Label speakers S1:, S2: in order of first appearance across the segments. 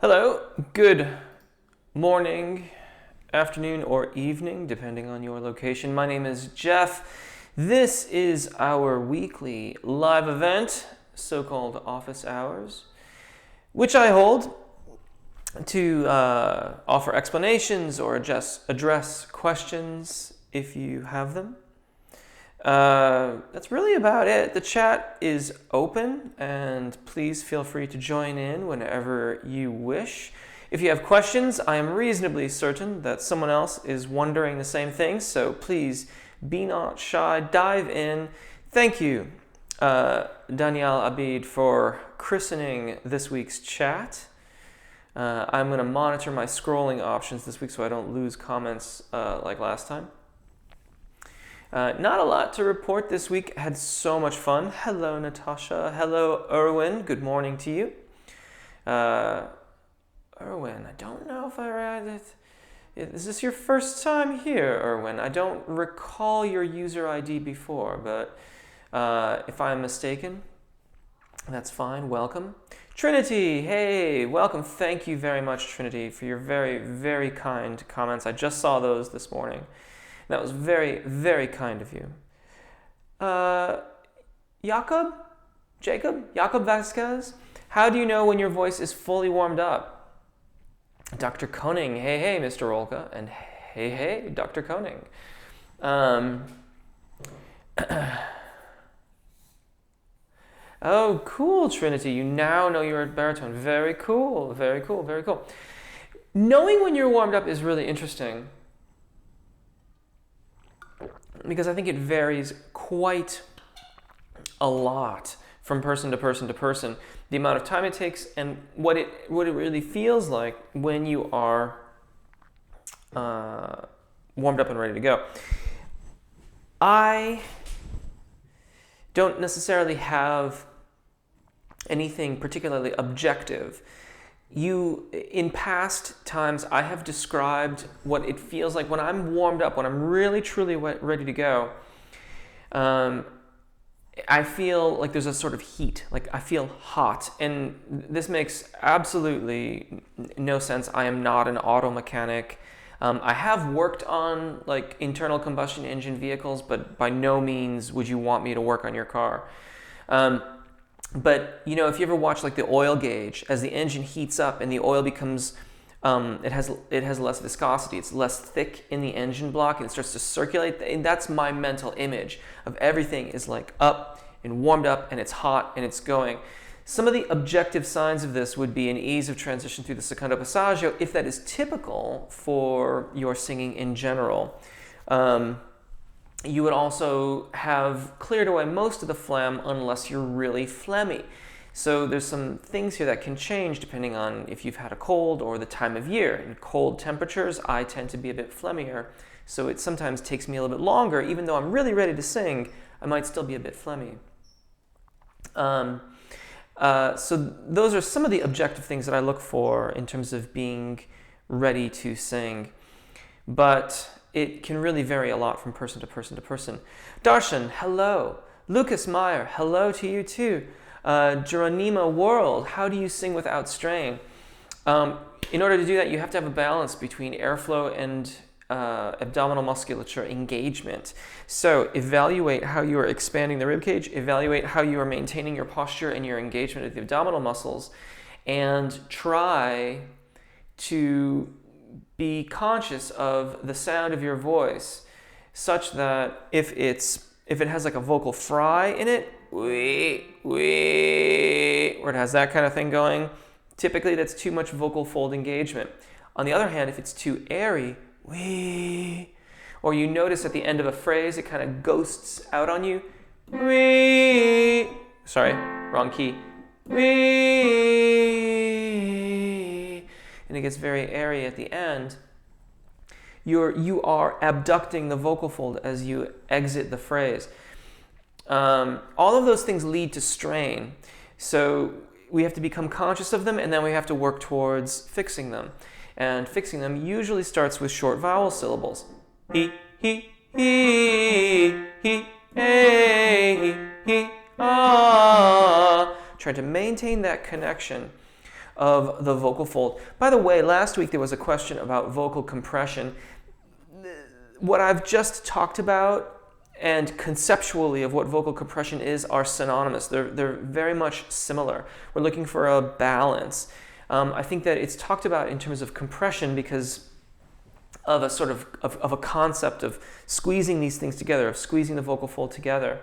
S1: Hello, good morning, afternoon, or evening, depending on your location. My name is Jeff. This is our weekly live event, so-called office hours, which I hold to offer explanations or just address questions if you have them. That's really about it. The chat is open, and please feel free to join in whenever you wish. If you have questions, I am reasonably certain that someone else is wondering the same thing, so please be not shy, dive in. Thank you, Danielle Abid, for christening this week's chat. I'm going to monitor my scrolling options this week so I don't lose comments like last time. Not a lot to report this week. Had so much fun. Hello, Natasha. Hello, Erwin. Good morning to you. Erwin, I don't know if I read it. Is this your first time here, Erwin? I don't recall your user ID before, but if I'm mistaken, that's fine. Welcome. Trinity, hey, welcome. Thank you very much, Trinity, for your very, very kind comments. I just saw those this morning. That was very, very kind of you. Jacob Vasquez, how do you know when your voice is fully warmed up? Dr. Koning, hey, Mr. Rolka, and hey, Dr. Koning. Oh, cool, Trinity. You now know you're at baritone. Very cool, very cool, very cool. Knowing when you're warmed up is really interesting, because I think it varies quite a lot from person to person to person. The amount of time it takes and what it really feels like when you are warmed up and ready to go. I don't necessarily have anything particularly objective. In past times, I have described what it feels like when I'm warmed up, when I'm really, truly ready to go. I feel like there's a sort of heat, like I feel hot. And this makes absolutely no sense. I am not an auto mechanic. I have worked on like internal combustion engine vehicles, but by no means would you want me to work on your car. But you know, if you ever watch like the oil gauge, as the engine heats up and the oil becomes, it has less viscosity, it's less thick in the engine block, and it starts to circulate. And that's my mental image of everything is like up and warmed up, and it's hot and it's going. Some of the objective signs of this would be an ease of transition through the secondo passaggio, if that is typical for your singing in general. You would also have cleared away most of the phlegm unless you're really phlegmy. So there's some things here that can change depending on if you've had a cold or the time of year. In cold temperatures, I tend to be a bit phlegmier, so it sometimes takes me a little bit longer. Even though I'm really ready to sing, I might still be a bit phlegmy. So those are some of the objective things that I look for in terms of being ready to sing. But it can really vary a lot from person to person to person. Darshan, hello. Lucas Meyer, hello to you too. Geronima World, how do you sing without strain? In order to do that, you have to have a balance between airflow and abdominal musculature engagement. So evaluate how you are expanding the ribcage, evaluate how you are maintaining your posture and your engagement of the abdominal muscles, and try to be conscious of the sound of your voice, such that if it has like a vocal fry in it, wee, or it has that kind of thing going, typically that's too much vocal fold engagement. On the other hand, if it's too airy, wee, or you notice at the end of a phrase it kind of ghosts out on you, wee, sorry, wrong key, wee, and it gets very airy at the end, you are abducting the vocal fold as you exit the phrase. All of those things lead to strain, so we have to become conscious of them, and then we have to work towards fixing them. And fixing them usually starts with short vowel syllables. He, ah. Trying to maintain that connection. of the vocal fold. By the way, last week there was a question about vocal compression. What I've just talked about and conceptually of what vocal compression is are synonymous. They're very much similar. We're looking for a balance. I think that it's talked about in terms of compression because of a sort of a concept of squeezing these things together, of squeezing the vocal fold together.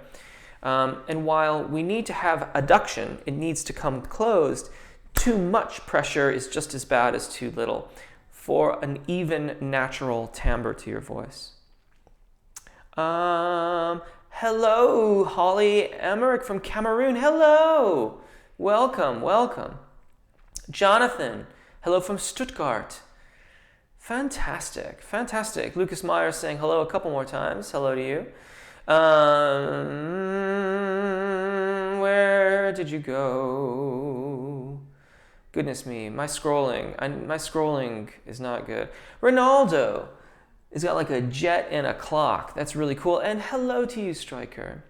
S1: And while we need to have adduction, it needs to come closed. Too much pressure is just as bad as too little for an even natural timbre to your voice. Hello, Holly Emmerich from Cameroon. Hello. Welcome, welcome. Jonathan, hello from Stuttgart. Fantastic, fantastic. Lucas Meyer saying hello a couple more times. Hello to you. Where did you go? Goodness me, my scrolling is not good. Ronaldo has got like a jet and a clock. That's really cool. And hello to you, Striker.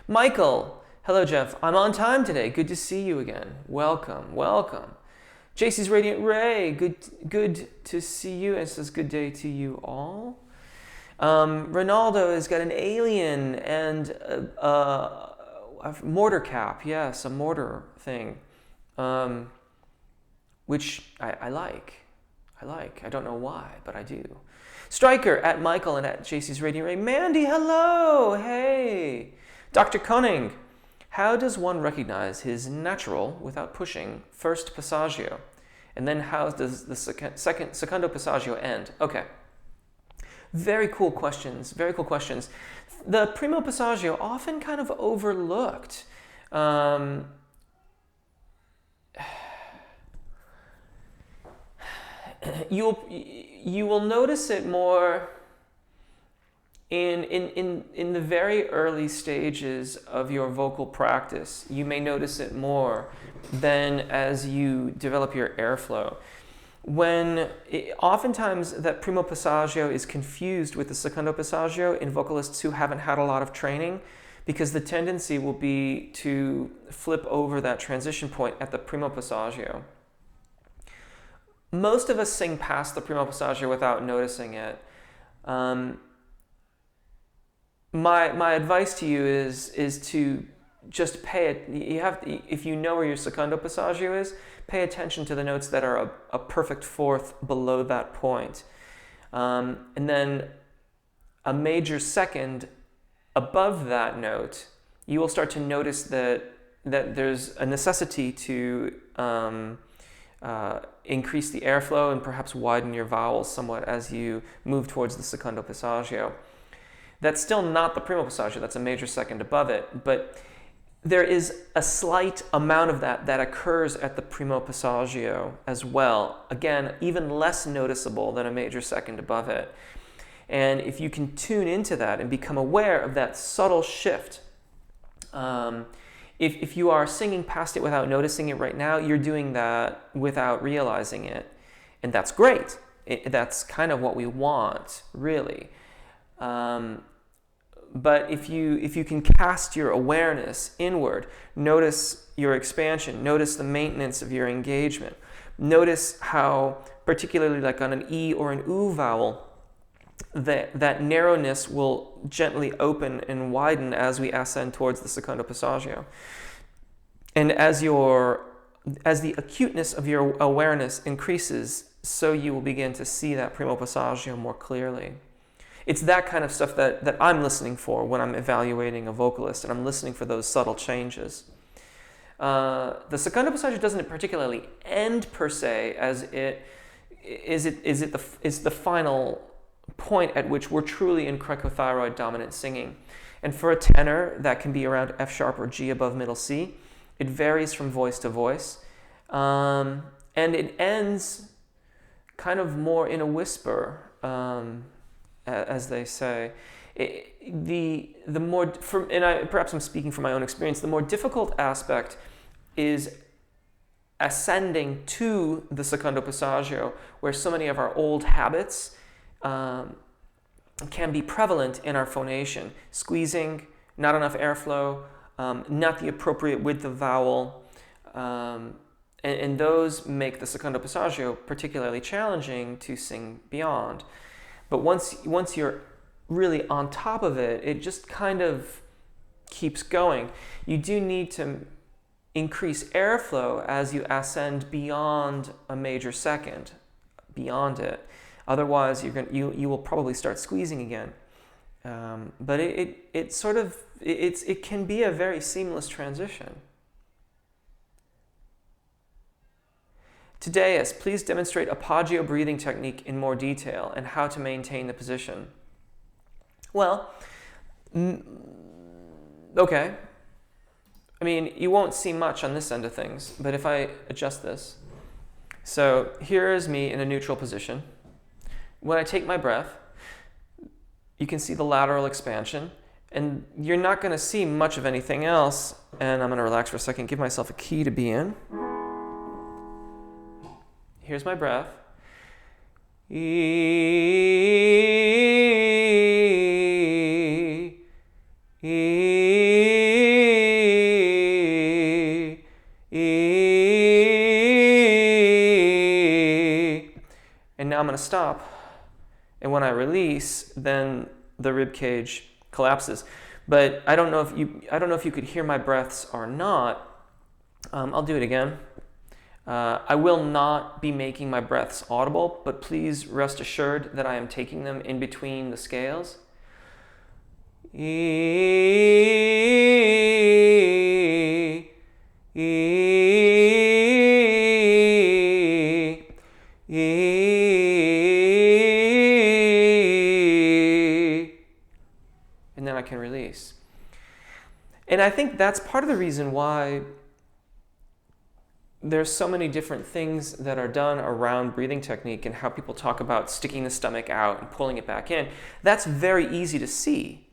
S1: Michael, hello, Jeff. I'm on time today. Good to see you again. Welcome, welcome. JC's Radiant Ray, good to see you. It says good day to you all. Ronaldo has got an alien and a mortar cap. Yes, a mortar thing, which I like. I don't know why, but I do. Striker at Michael and at JC's Radiant Ray. Mandy, hello. Hey. Dr. Cunning. How does one recognize his natural without pushing first passaggio? And then how does the second secondo passaggio end? Okay. Very cool questions. Very cool questions. The primo passaggio often kind of overlooked. You will notice it more in the very early stages of your vocal practice. You may notice it more than as you develop your airflow. Oftentimes that primo passaggio is confused with the secondo passaggio in vocalists who haven't had a lot of training, because the tendency will be to flip over that transition point at the primo passaggio. Most of us sing past the primo passaggio without noticing it. My advice to you is to just pay it. If you know where your secondo passaggio is, pay attention to the notes that are a perfect fourth below that point, and then a major second above that note. You will start to notice that there's a necessity to increase the airflow and perhaps widen your vowels somewhat as you move towards the secondo passaggio. That's still not the primo passaggio, that's a major second above it, but there is a slight amount of that occurs at the primo passaggio as well. Again, even less noticeable than a major second above it. And if you can tune into that and become aware of that subtle shift, if you are singing past it without noticing it right now, you're doing that without realizing it. And that's great. That's kind of what we want, really. But if you can cast your awareness inward, notice your expansion, notice the maintenance of your engagement, notice how, particularly like on an E or an U vowel, that narrowness will gently open and widen as we ascend towards the secondo passaggio. And as the acuteness of your awareness increases, so you will begin to see that primo passaggio more clearly. It's that kind of stuff that I'm listening for when I'm evaluating a vocalist, and I'm listening for those subtle changes. The secondo passaggio doesn't particularly end per se, as it's the final point at which we're truly in cricothyroid dominant singing. And for a tenor, that can be around F sharp or G above middle C. It varies from voice to voice. And it ends kind of more in a whisper, as they say. Perhaps I'm speaking from my own experience, the more difficult aspect is ascending to the secondo passaggio, where so many of our old habits can be prevalent in our phonation. Squeezing, not enough airflow, not the appropriate width of vowel, And those make the secondo passaggio particularly challenging to sing beyond. But once you're really on top of it, it just kind of keeps going. You do need to increase airflow as you ascend beyond a major second, beyond it. Otherwise, you will probably start squeezing again. But it can be a very seamless transition. Today, please demonstrate Appoggio breathing technique in more detail and how to maintain the position. Well, okay. I mean, you won't see much on this end of things, but if I adjust this. So here is me in a neutral position. When I take my breath, you can see the lateral expansion, and you're not going to see much of anything else. And I'm going to relax for a second, give myself a key to be in. Here's my breath. And now I'm going to stop. And when I release, then the rib cage collapses. But I don't know if you could hear my breaths or not. I'll do it again. I will not be making my breaths audible, but please rest assured that I am taking them in between the scales. And then I can release. And I think that's part of the reason why there's so many different things that are done around breathing technique and how people talk about sticking the stomach out and pulling it back in. That's very easy to see.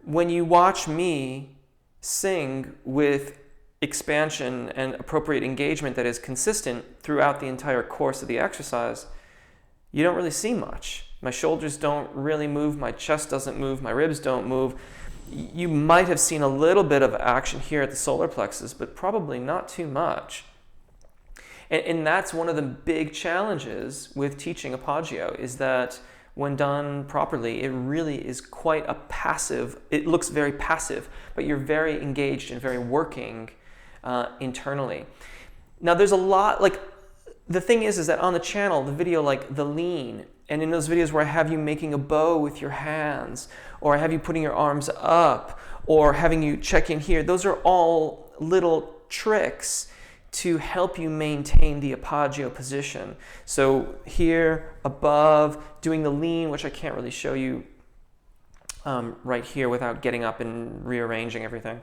S1: When you watch me sing with expansion and appropriate engagement that is consistent throughout the entire course of the exercise, you don't really see much. My shoulders don't really move, my chest doesn't move, my ribs don't move. You might have seen a little bit of action here at the solar plexus, but probably not too much. And that's one of the big challenges with teaching Appoggio, is that when done properly, it really is quite a passive, it looks very passive, but you're very engaged and very working internally. Now there's a lot, like, the thing is that on the channel, the video like the lean, and in those videos where I have you making a bow with your hands, or I have you putting your arms up, or having you check in here, those are all little tricks to help you maintain the Appoggio position. So here, above, doing the lean, which I can't really show you right here without getting up and rearranging everything.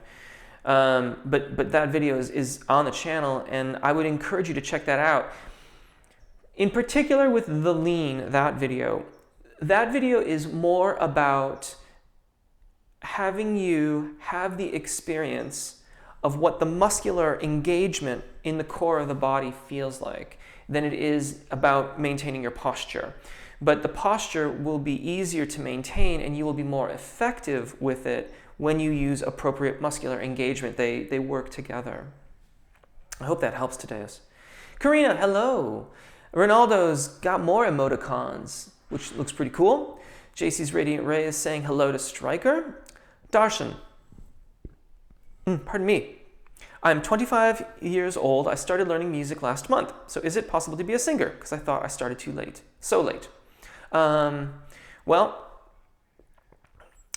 S1: But that video is on the channel, and I would encourage you to check that out. In particular with the lean, that video is more about having you have the experience of what the muscular engagement in the core of the body feels like than it is about maintaining your posture. But the posture will be easier to maintain, and you will be more effective with it when you use appropriate muscular engagement. They work together. I hope that helps today. Karina, hello. Ronaldo's got more emoticons, which looks pretty cool. JC's Radiant Ray is saying hello to Stryker. Darshan, pardon me. I'm 25 years old. I started learning music last month. So is it possible to be a singer? Because I thought I started too late. So late. Well,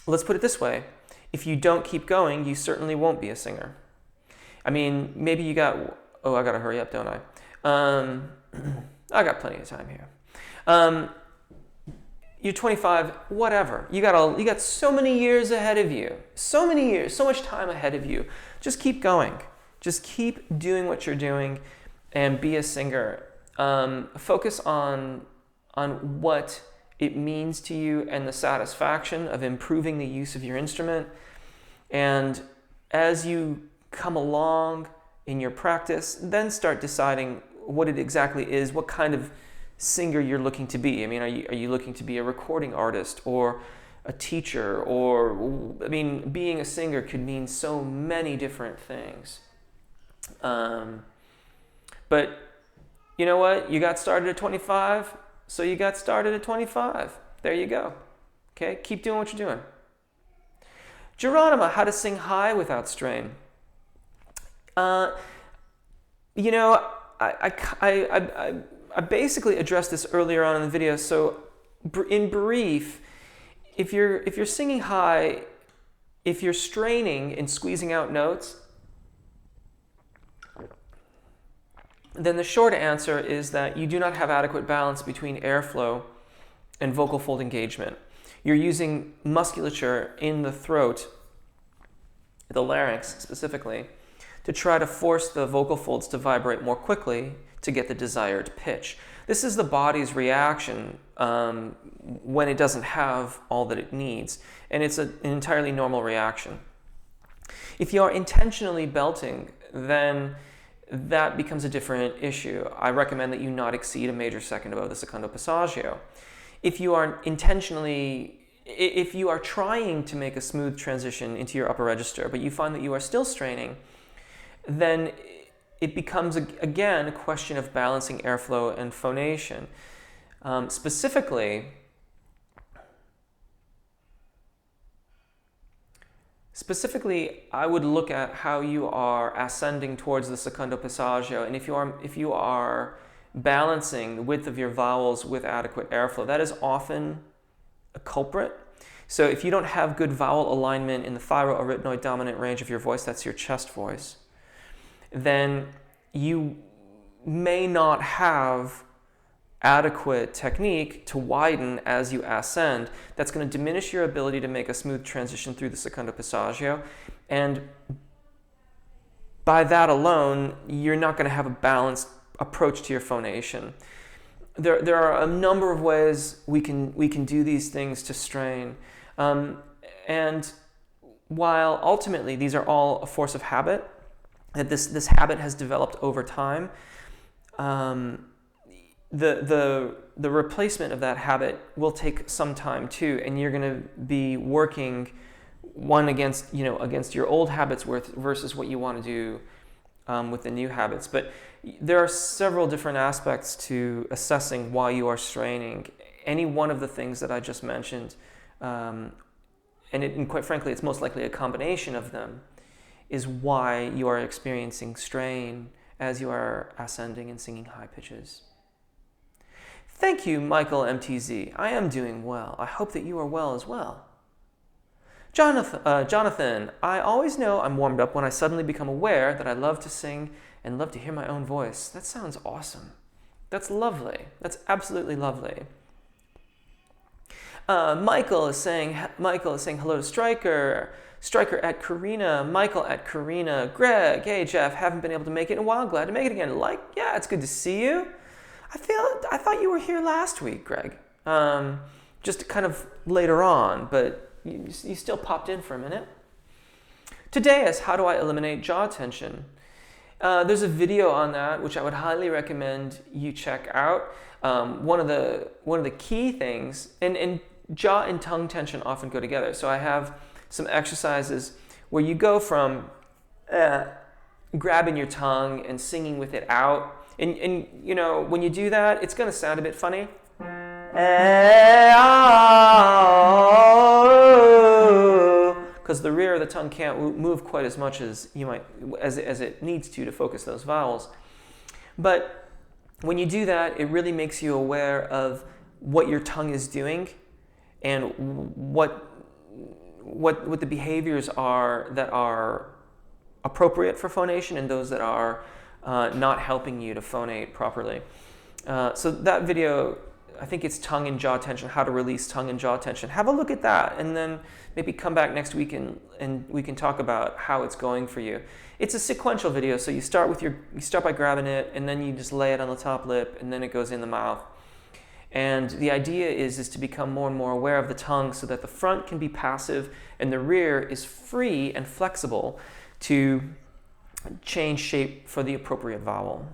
S1: let's put it this way. If you don't keep going, you certainly won't be a singer. I mean, maybe you got... Oh, I got to hurry up, don't I? I got plenty of time here. You're 25, whatever. You got so many years ahead of you. So many years, so much time ahead of you. Just keep going. Just keep doing what you're doing and be a singer. Focus on what it means to you and the satisfaction of improving the use of your instrument. And as you come along in your practice, then start deciding what it exactly is, what kind of singer you're looking to be. I mean, are you looking to be a recording artist or a teacher? Or, I mean, being a singer could mean so many different things. But But you know what? You got started at 25, so you got started at 25. There you go. Okay, keep doing what you're doing. Geronima, how to sing high without strain. You know, I basically addressed this earlier on in the video. So in brief, if you're singing high, if you're straining and squeezing out notes, then the short answer is that you do not have adequate balance between airflow and vocal fold engagement. You're using musculature in the throat, the larynx specifically, to try to force the vocal folds to vibrate more quickly to get the desired pitch. This is the body's reaction when it doesn't have all that it needs, and it's an entirely normal reaction. If you are intentionally belting, then that becomes a different issue. I recommend that you not exceed a major second above the secondo passaggio. If you are trying to make a smooth transition into your upper register, but you find that you are still straining, then it becomes, again, a question of balancing airflow and phonation. Specifically, I would look at how you are ascending towards the secondo passaggio, and if you are balancing the width of your vowels with adequate airflow, that is often a culprit. So if you don't have good vowel alignment in the thyroarytenoid dominant range of your voice, that's your chest voice, then you may not have adequate technique to widen as you ascend. That's going to diminish your ability to make a smooth transition through the secondo passaggio, and by that alone, you're not going to have a balanced approach to your phonation. There are a number of ways we can do these things to strain, and while ultimately these are all a force of habit, that this habit has developed over time, the replacement of that habit will take some time too, and you're going to be working one against your old habits versus what you want to do with the new habits. But there are several different aspects to assessing why you are straining. Any one of the things that I just mentioned, and quite frankly, it's most likely a combination of them, is why you are experiencing strain as you are ascending and singing high pitches. Thank you, Michael MTZ. I am doing well. I hope that you are well as well. Jonathan, I always know I'm warmed up when I suddenly become aware that I love to sing and love to hear my own voice. That sounds awesome. That's lovely. That's absolutely lovely. Michael is saying hello to Stryker. Stryker at Karina, Michael at Karina, Greg, hey Jeff, haven't been able to make it in a while, glad to make it again. Yeah, it's good to see you. I thought you were here last week, Greg. Just kind of later on, but you still popped in for a minute. Today is how do I eliminate jaw tension? There's a video on that which I would highly recommend you check out. One of the key things, and jaw and tongue tension often go together. So I have some exercises where you go from grabbing your tongue and singing with it out. And you know, when you do that, it's going to sound a bit funny. Because the rear of the tongue can't move quite as much as it needs to focus those vowels. But when you do that, it really makes you aware of what your tongue is doing and what the behaviors are that are appropriate for phonation and those that are not helping you to phonate properly. So that video, I think it's tongue and jaw tension, how to release tongue and jaw tension. Have a look at that, and then maybe come back next week and we can talk about how it's going for you. It's a sequential video, so you start by grabbing it, and then you just lay it on the top lip, and then it goes in the mouth. And the idea is to become more and more aware of the tongue so that the front can be passive and the rear is free and flexible to change shape for the appropriate vowel.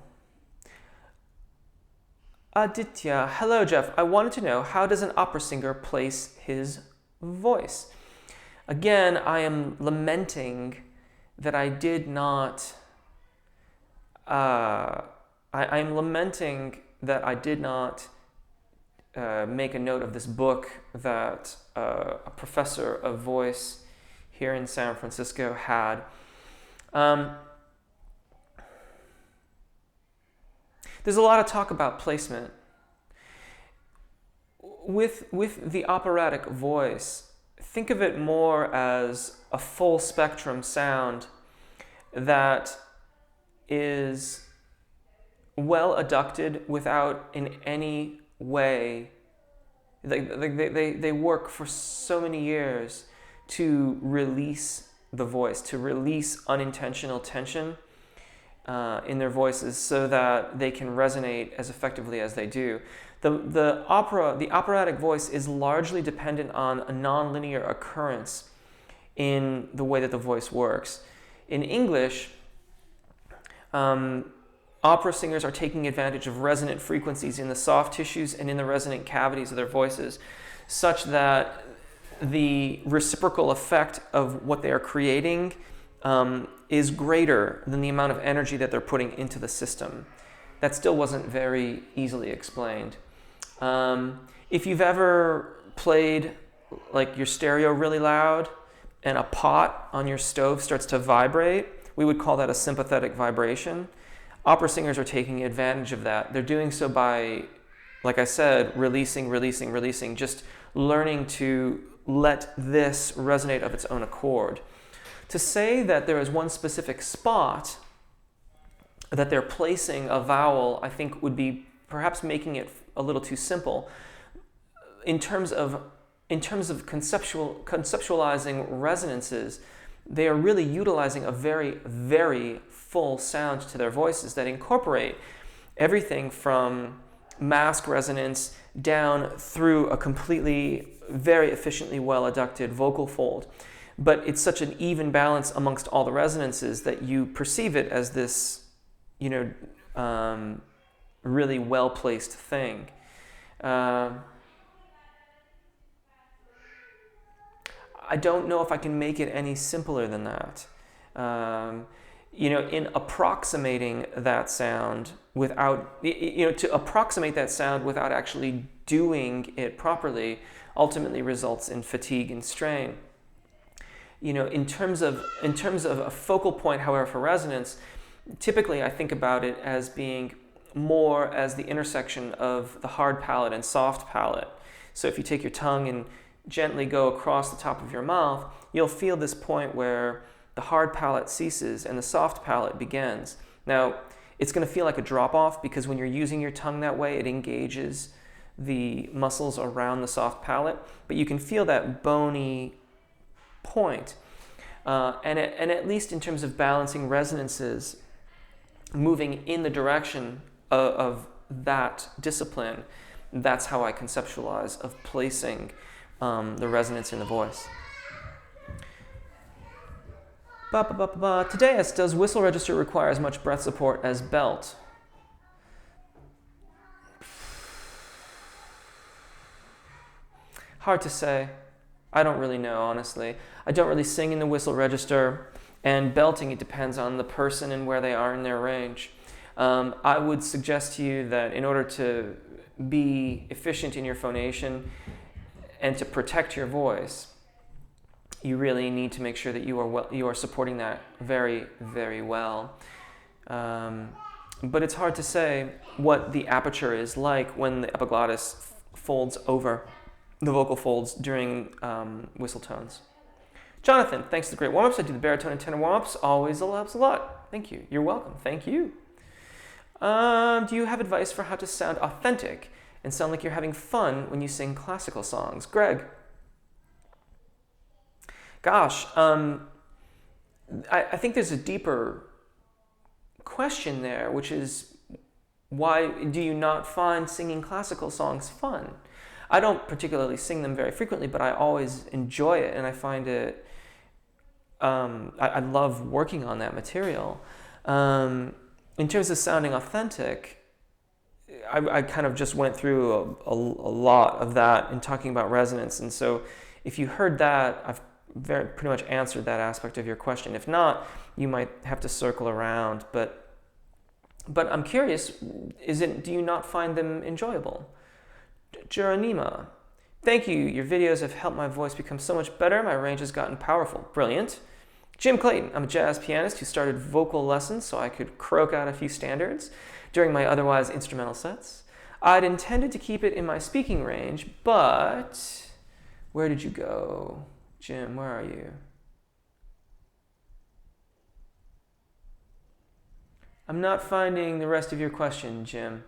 S1: Aditya, hello Jeff. I wanted to know, how does an opera singer place his voice? Again, I am lamenting that I did not I'm lamenting that I did not make a note of this book that a professor of voice here in San Francisco had. There's a lot of talk about placement. With the operatic voice, think of it more as a full spectrum sound that is well adducted without in any way, they work for so many years to release the voice, to release unintentional tension in their voices so that they can resonate as effectively as they do. The operatic voice is largely dependent on a nonlinear occurrence in the way that the voice works. In English, opera singers are taking advantage of resonant frequencies in the soft tissues and in the resonant cavities of their voices, such that the reciprocal effect of what they are creating is greater than the amount of energy that they're putting into the system. That still wasn't very easily explained. If you've ever played like your stereo really loud and a pot on your stove starts to vibrate, we would call that a sympathetic vibration. Opera singers are taking advantage of that. They're doing so by, like I said, releasing, just learning to let this resonate of its own accord. To say that there is one specific spot that they're placing a vowel, I think would be perhaps making it a little too simple. In terms of conceptualizing resonances, they are really utilizing a very, very full sound to their voices that incorporate everything from mask resonance down through a completely, very efficiently well adducted vocal fold. But it's such an even balance amongst all the resonances that you perceive it as this, really well-placed thing. I don't know if I can make it any simpler than that. In approximating that sound without, to approximate that sound without actually doing it properly ultimately results in fatigue and strain. In terms of a focal point, however, for resonance, typically I think about it as being more as the intersection of the hard palate and soft palate. So if you take your tongue and gently go across the top of your mouth, you'll feel this point where the hard palate ceases and the soft palate begins. Now, it's going to feel like a drop-off because when you're using your tongue that way, it engages the muscles around the soft palate, but you can feel that bony point. And at least in terms of balancing resonances, moving in the direction of that discipline, that's how I conceptualize of placing the resonance in the voice. Today, does whistle register require as much breath support as belt? Hard to say. I don't really know, honestly. I don't really sing in the whistle register, and belting, it depends on the person and where they are in their range. I would suggest to you that in order to be efficient in your phonation and to protect your voice, you really need to make sure that you are supporting that very, very well. But it's hard to say what the aperture is like when the epiglottis folds over the vocal folds during whistle tones. Jonathan, thanks for the great warm-ups. I do the baritone and tenor warm-ups. Always helps a lot. Thank you. You're welcome. Thank you. Do you have advice for how to sound authentic and sound like you're having fun when you sing classical songs? Greg. Gosh, I think there's a deeper question there, which is, why do you not find singing classical songs fun? I don't particularly sing them very frequently, but I always enjoy it, and I find it, I love working on that material. In terms of sounding authentic, I kind of just went through a lot of that in talking about resonance, and so if you heard that, I've pretty much answered that aspect of your question. If not, you might have to circle around, but But I'm curious, do you not find them enjoyable? Geronima, thank you. Your videos have helped my voice become so much better. My range has gotten powerful. Brilliant. Jim Clayton, I'm a jazz pianist who started vocal lessons so I could croak out a few standards during my otherwise instrumental sets. I'd intended to keep it in my speaking range, but where did you go? Jim, where are you? I'm not finding the rest of your question, Jim.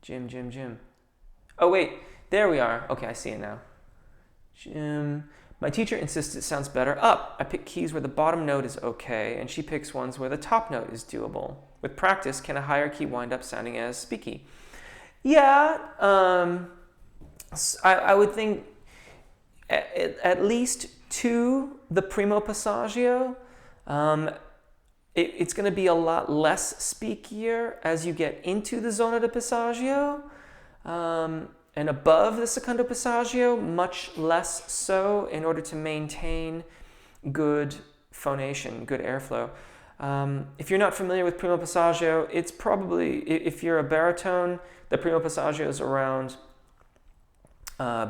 S1: Jim. Oh, wait. There we are. Okay, I see it now. Jim. My teacher insists it sounds better up. I pick keys where the bottom note is okay, and she picks ones where the top note is doable. With practice, can a higher key wind up sounding as speaky? Yeah, I would think at least to the primo passaggio, it's going to be a lot less speakier as you get into the zona di passaggio. And above the secondo passaggio, much less so in order to maintain good phonation, good airflow. If you're not familiar with primo passaggio, it's probably, if you're a baritone, the primo passaggio is around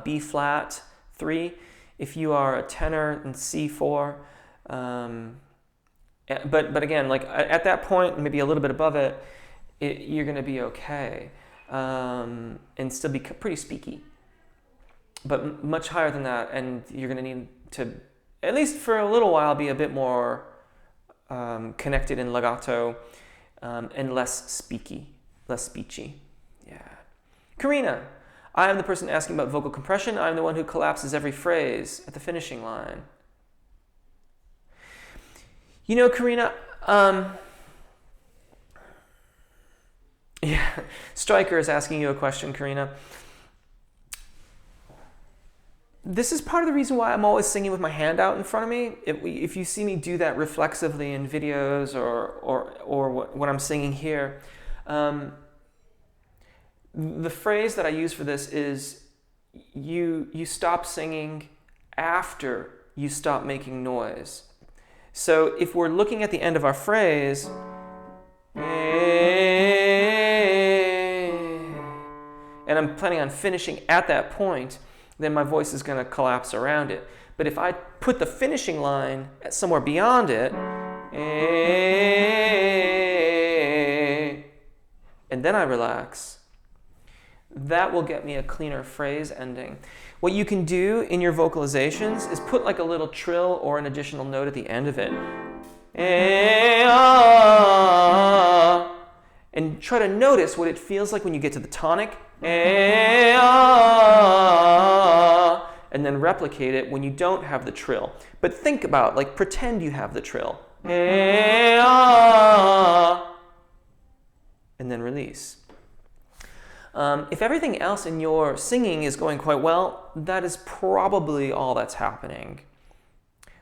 S1: B flat 3. If you are a tenor, in C4. But again, like at that point, maybe a little bit above it, you're going to be okay. And still be pretty speaky. But much higher than that, and you're going to need to, at least for a little while, be a bit more connected in legato and less speaky, less speechy. Yeah. Karina, I am the person asking about vocal compression. I'm the one who collapses every phrase at the finishing line. You know, Karina, yeah, Stryker is asking you a question, Karina. This is part of the reason why I'm always singing with my hand out in front of me. If you see me do that reflexively in videos or when I'm singing here, the phrase that I use for this is you stop singing after you stop making noise. So if we're looking at the end of our phrase, and I'm planning on finishing at that point, then my voice is going to collapse around it. But if I put the finishing line somewhere beyond it, and then I relax, that will get me a cleaner phrase ending. What you can do in your vocalizations is put like a little trill or an additional note at the end of it. And try to notice what it feels like when you get to the tonic. And then replicate it when you don't have the trill. But think about, like, pretend you have the trill. And then release. If everything else in your singing is going quite well, that is probably all that's happening.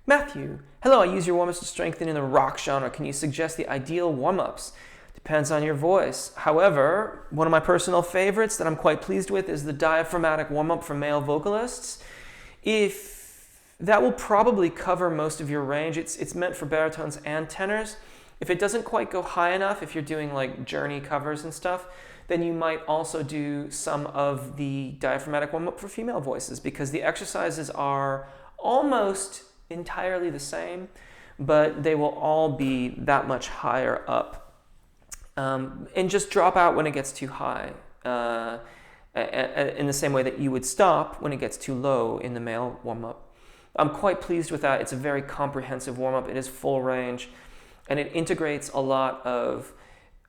S1: Matthew, hello, I use your warm-ups to strengthen in the rock genre. Can you suggest the ideal warm-ups? Depends on your voice. However, one of my personal favorites that I'm quite pleased with is the diaphragmatic warm-up for male vocalists. That will probably cover most of your range. It's meant for baritones and tenors. If it doesn't quite go high enough, if you're doing like Journey covers and stuff, then you might also do some of the diaphragmatic warm-up for female voices, because the exercises are almost entirely the same, but they will all be that much higher up. And just drop out when it gets too high, in the same way that you would stop when it gets too low in the male warm-up. I'm quite pleased with that. It's a very comprehensive warm-up. It is full range, and it integrates a lot of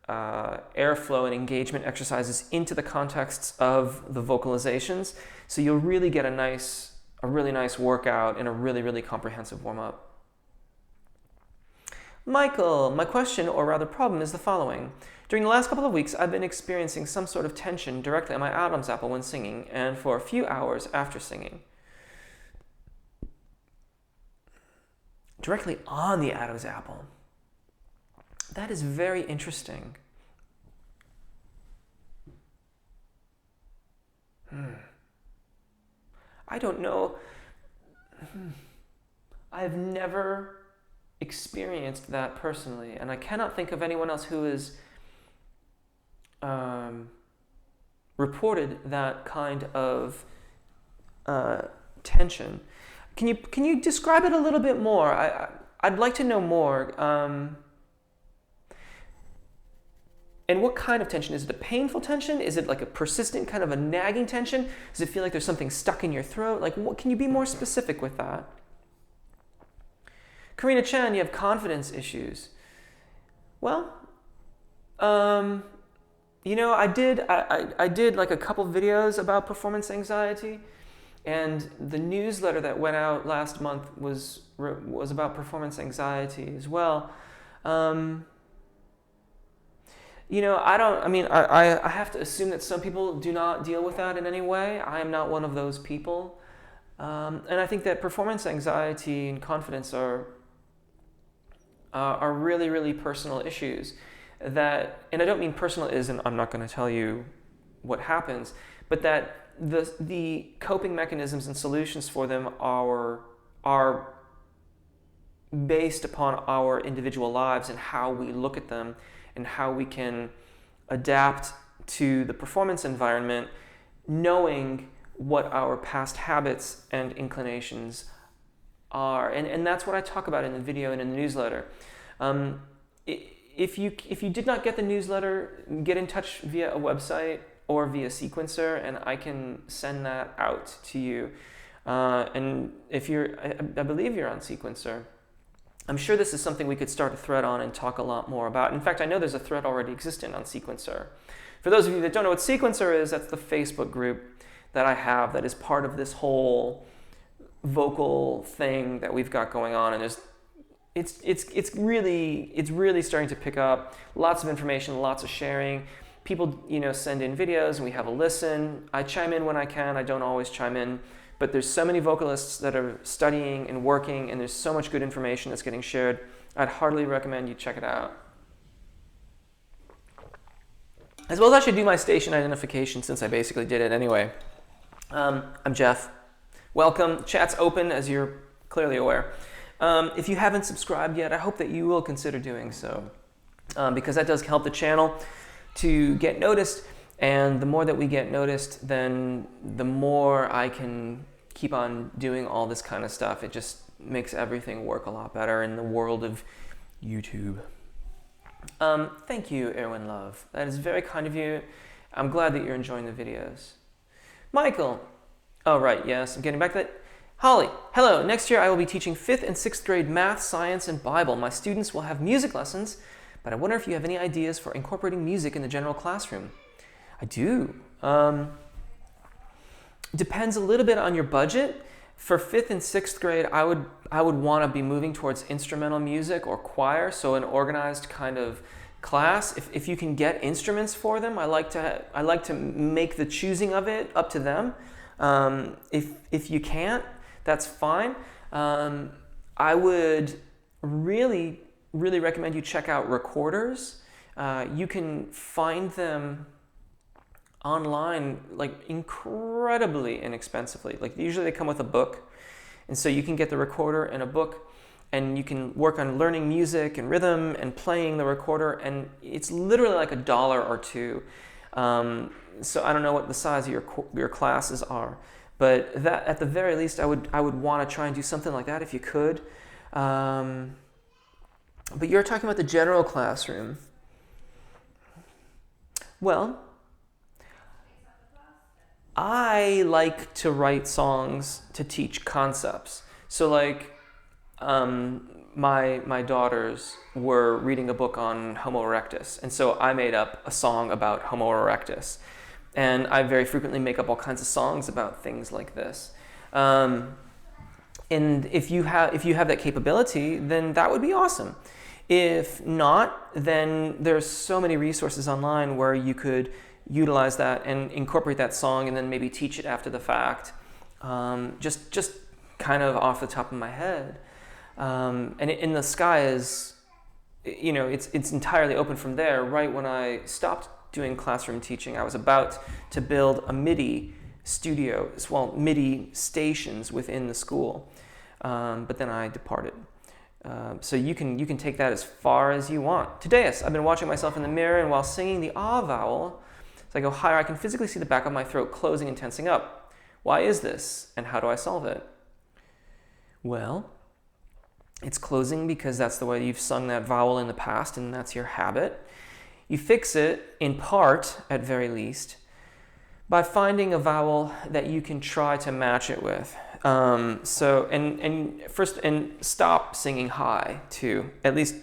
S1: airflow and engagement exercises into the contexts of the vocalizations. So you'll really get a really nice workout and a really, really comprehensive warm-up. Michael, my question, or rather problem, is the following. During the last couple of weeks, I've been experiencing some sort of tension directly on my Adam's apple when singing, and for a few hours after singing. Directly on the Adam's apple. That is very interesting. I don't know. I've never experienced that personally, and I cannot think of anyone else who has reported that kind of tension. Can you describe it a little bit more? I'd like to know more. And what kind of tension? Is it a painful tension? Is it like a persistent kind of a nagging tension? Does it feel like there's something stuck in your throat? Like, what can you be more specific with that? Karina Chan, you have confidence issues. Well, you know, I did like a couple videos about performance anxiety, and the newsletter that went out last month was about performance anxiety as well. You know, I have to assume that some people do not deal with that in any way. I am not one of those people. And I think that performance anxiety and confidence are really, really personal issues. That, and I don't mean personal as in I'm not going to tell you what happens, but that the coping mechanisms and solutions for them are based upon our individual lives and how we look at them and how we can adapt to the performance environment, knowing what our past habits and inclinations are. And that's what I talk about in the video and in the newsletter. If you did not get the newsletter, get in touch via a website or via Sequencer, and I can send that out to you. And if I believe you're on Sequencer, I'm sure this is something we could start a thread on and talk a lot more about. In fact, I know there's a thread already existing on Sequencer. For those of you that don't know what Sequencer is, that's the Facebook group that I have that is part of this whole vocal thing that we've got going on. And it's really starting to pick up. Lots of information, lots of sharing. People, you know, send in videos and we have a listen. I chime in when I can. I don't always chime in. But there's so many vocalists that are studying and working, and there's so much good information that's getting shared. I'd heartily recommend you check it out. As well as I should do my station identification, since I basically did it anyway. I'm Jeff. Welcome. Chat's open, as you're clearly aware. If you haven't subscribed yet, I hope that you will consider doing so, because that does help the channel to get noticed. And the more that we get noticed, then the more I can keep on doing all this kind of stuff. It just makes everything work a lot better in the world of YouTube. Thank you, Erwin Love. That is very kind of you. I'm glad that you're enjoying the videos. Michael. Oh, right, yes, I'm getting back to that. Holly, hello. Next year I will be teaching 5th and 6th grade math, science, and Bible. My students will have music lessons, but I wonder if you have any ideas for incorporating music in the general classroom. I do. Depends a little bit on your budget. For 5th and 6th grade, I would want to be moving towards instrumental music or choir, so an organized kind of class. If you can get instruments for them, I like to make the choosing of it up to them. If you can't, that's fine. I would really recommend you check out recorders. You can find them online, like incredibly inexpensively. Like usually they come with a book, and so you can get the recorder and a book, and you can work on learning music and rhythm and playing the recorder, and it's literally like $1 or $2. So I don't know what the size of your classes are, but that at the very least I would want to try and do something like that if you could. But you're talking about the general classroom. Well, I like to write songs to teach concepts. So like my daughters were reading a book on Homo erectus, and so I made up a song about Homo erectus. And I very frequently make up all kinds of songs about things like this. And if you have that capability, then that would be awesome. If not, then there's so many resources online where you could utilize that and incorporate that song and then maybe teach it after the fact. Just kind of off the top of my head. And in the sky is, you know, it's entirely open from there. Right when I stopped doing classroom teaching, I was about to build a MIDI studio, well, MIDI stations within the school. but then I departed. So you can take that as far as you want. Today's, I've been watching myself in the mirror, and while singing the ah vowel, as I go higher, I can physically see the back of my throat closing and tensing up. Why is this, and how do I solve it? Well, it's closing because that's the way you've sung that vowel in the past, and that's your habit. You fix it, in part, at very least, by finding a vowel that you can try to match it with. So stop singing high too. At least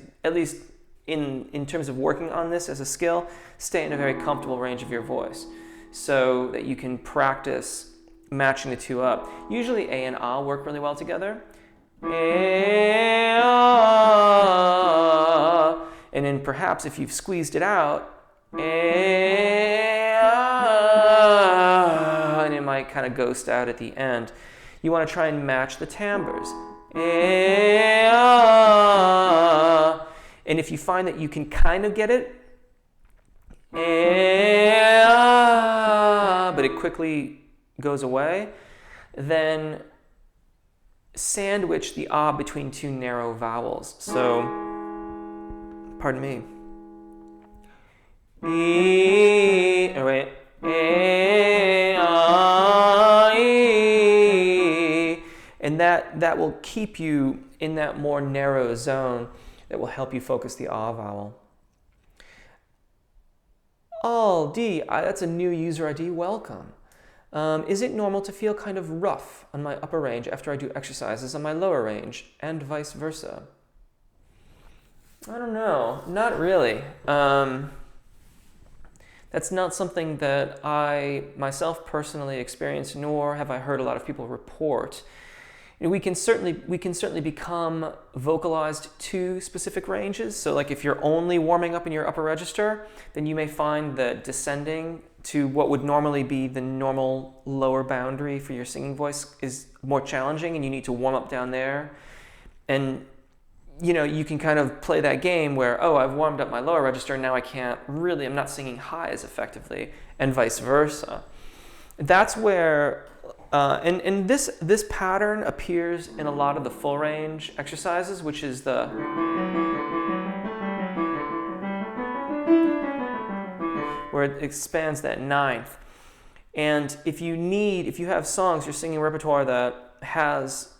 S1: in terms of working on this as a skill, stay in a very comfortable range of your voice, so that you can practice matching the two up. Usually A and ah work really well together. And then perhaps if you've squeezed it out, and it might kind of ghost out at the end. You want to try and match the timbres. And if you find that you can kind of get it, but it quickly goes away, then sandwich the ah between two narrow vowels. So, pardon me. And that will keep you in that more narrow zone that will help you focus the ah vowel. Oh, D, that's a new user ID, welcome. Is it normal to feel kind of rough on my upper range after I do exercises on my lower range, and vice versa? I don't know, not really. That's not something that I myself personally experienced, nor have I heard a lot of people report. We can certainly become vocalized to specific ranges. So like if you're only warming up in your upper register, then you may find that descending to what would normally be the normal lower boundary for your singing voice is more challenging, and you need to warm up down there. And you can kind of play that game where, oh, I've warmed up my lower register, now I'm not singing high as effectively, and vice versa. That's where, and this pattern appears in a lot of the full range exercises, which is where it expands that ninth. And if you have songs, your singing repertoire that has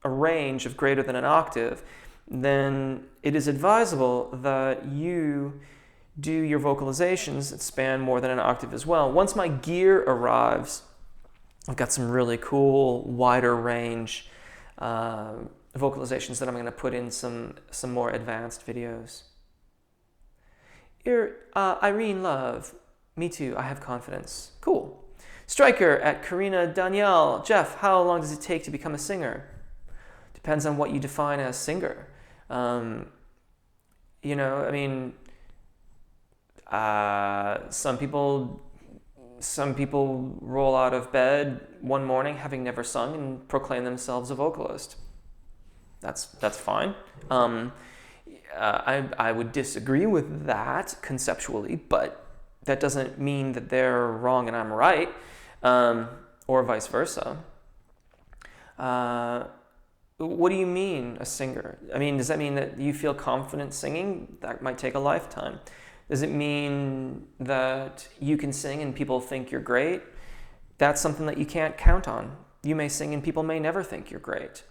S1: a range of greater than an octave, then it is advisable that you do your vocalizations that span more than an octave as well. Once my gear arrives, I've got some really cool, wider range vocalizations that I'm going to put in some more advanced videos. Irene Love, me too, I have confidence. Cool. Striker at Karina Danielle, Jeff, how long does it take to become a singer? Depends on what you define as singer. Some people roll out of bed one morning having never sung and proclaim themselves a vocalist. That's fine. I would disagree with that conceptually, but that doesn't mean that they're wrong and I'm right, or vice versa. What do you mean, a singer? Does that mean that you feel confident singing? That might take a lifetime. Does it mean that you can sing and people think you're great? That's something that you can't count on. You may sing and people may never think you're great.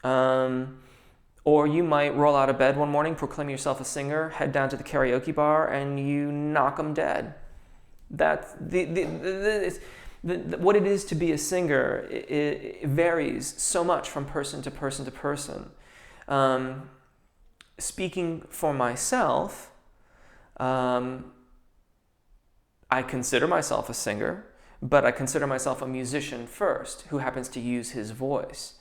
S1: Or you might roll out of bed one morning, proclaim yourself a singer, head down to the karaoke bar, and you knock them dead. That's what it is to be a singer. It varies so much from person to person to person. Speaking for myself, I consider myself a singer, but I consider myself a musician first, who happens to use his voice.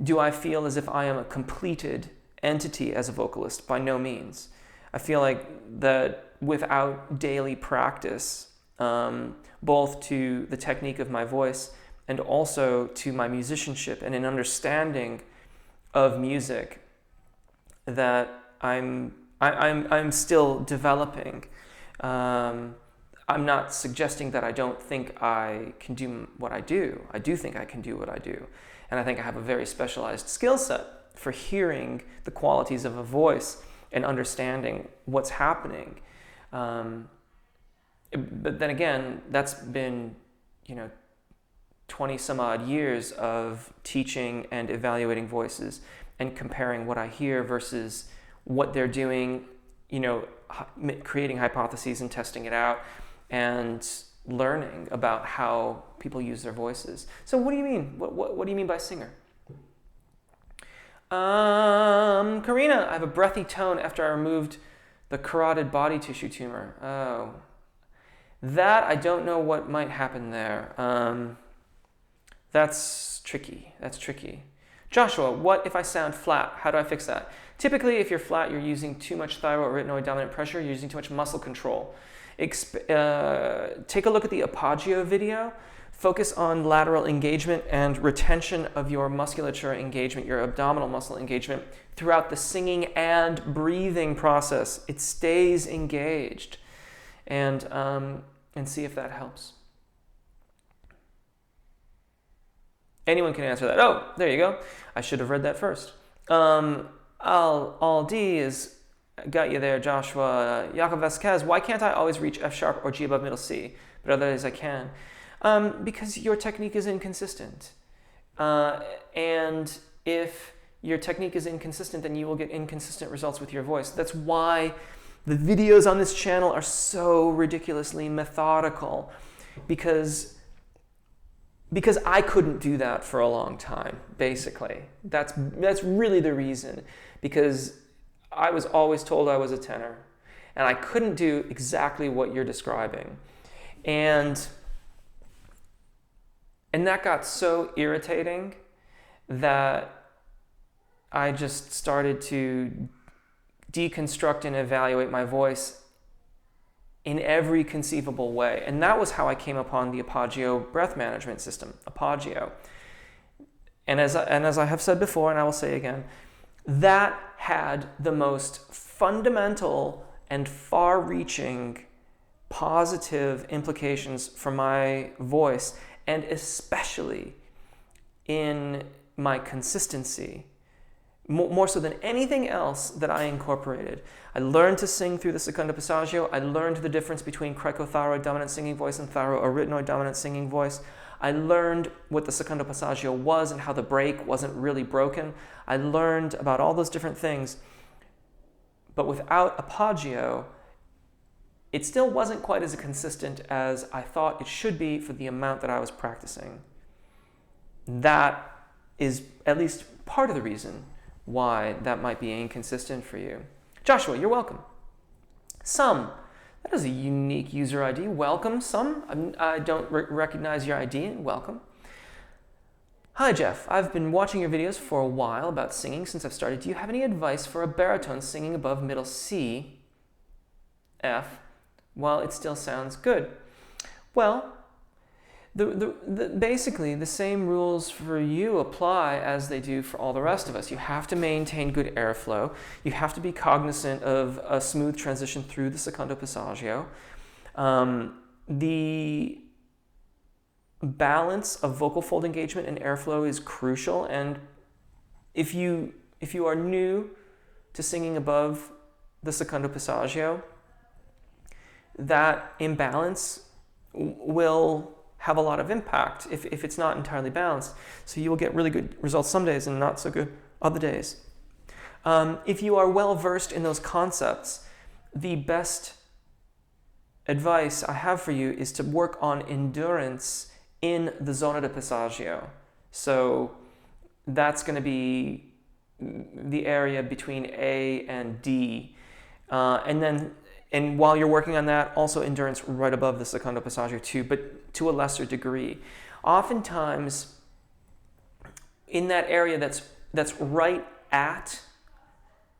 S1: Do I feel as if I am a completed entity as a vocalist? By no means. I feel like that without daily practice, both to the technique of my voice and also to my musicianship and an understanding of music, that I'm still developing. I'm not suggesting that I don't think I can do what I do. I do think I can do what I do. And I think I have a very specialized skill set for hearing the qualities of a voice and understanding what's happening. But then again, that's been, 20 some odd years of teaching and evaluating voices and comparing what I hear versus what they're doing, creating hypotheses and testing it out and learning about how people use their voices. So what do you mean? What do you mean by singer? Karina, I have a breathy tone after I removed the carotid body tissue tumor. Oh, that I don't know what might happen there. That's tricky. Joshua, what if I sound flat? How do I fix that? Typically, if you're flat, you're using too much thyroarytenoid dominant pressure. You're using too much muscle control. Take a look at the Appoggio video. Focus on lateral engagement and retention of your musculature engagement, your abdominal muscle engagement throughout the singing and breathing process. It stays engaged, and see if that helps. Anyone can answer that. Oh, there you go. I should have read that first. All D is got you there, Joshua. Jacob Vasquez, why can't I always reach F sharp or G above middle C, but other days I can? Because your technique is inconsistent. And if your technique is inconsistent, then you will get inconsistent results with your voice. That's why the videos on this channel are so ridiculously methodical, because I couldn't do that for a long time, basically. That's really the reason, because I was always told I was a tenor, and I couldn't do exactly what you're describing. And that got so irritating that I just started to deconstruct and evaluate my voice in every conceivable way. And that was how I came upon the Appoggio breath management system, Appoggio. And as I have said before, and I will say again, that had the most fundamental and far-reaching positive implications for my voice, and especially in my consistency, more so than anything else that I incorporated. I learned to sing through the secondo passaggio. I learned the difference between cricothyroid dominant singing voice and thyroarytenoid dominant singing voice. I learned what the secondo passaggio was and how the break wasn't really broken. I learned about all those different things. But without Appoggio, it still wasn't quite as consistent as I thought it should be for the amount that I was practicing. That is at least part of the reason why that might be inconsistent for you. Joshua, you're welcome. That is a unique user ID. Welcome, I don't recognize your ID. Welcome. Hi, Jeff. I've been watching your videos for a while about singing since I've started. Do you have any advice for a baritone singing above middle C, F, while it still sounds good? Well, basically the same rules for you apply as they do for all the rest of us. You have to maintain good airflow. You have to be cognizant of a smooth transition through the secondo passaggio. The balance of vocal fold engagement and airflow is crucial, and if you are new to singing above the secondo passaggio, that imbalance will have a lot of impact if it's not entirely balanced. So you will get really good results some days and not so good other days. If you are well versed in those concepts, the best advice I have for you is to work on endurance in the zona de passaggio. So that's going to be the area between A and D. And while you're working on that, also endurance right above the secondo passaggio too, but to a lesser degree. Oftentimes, in that area that's right at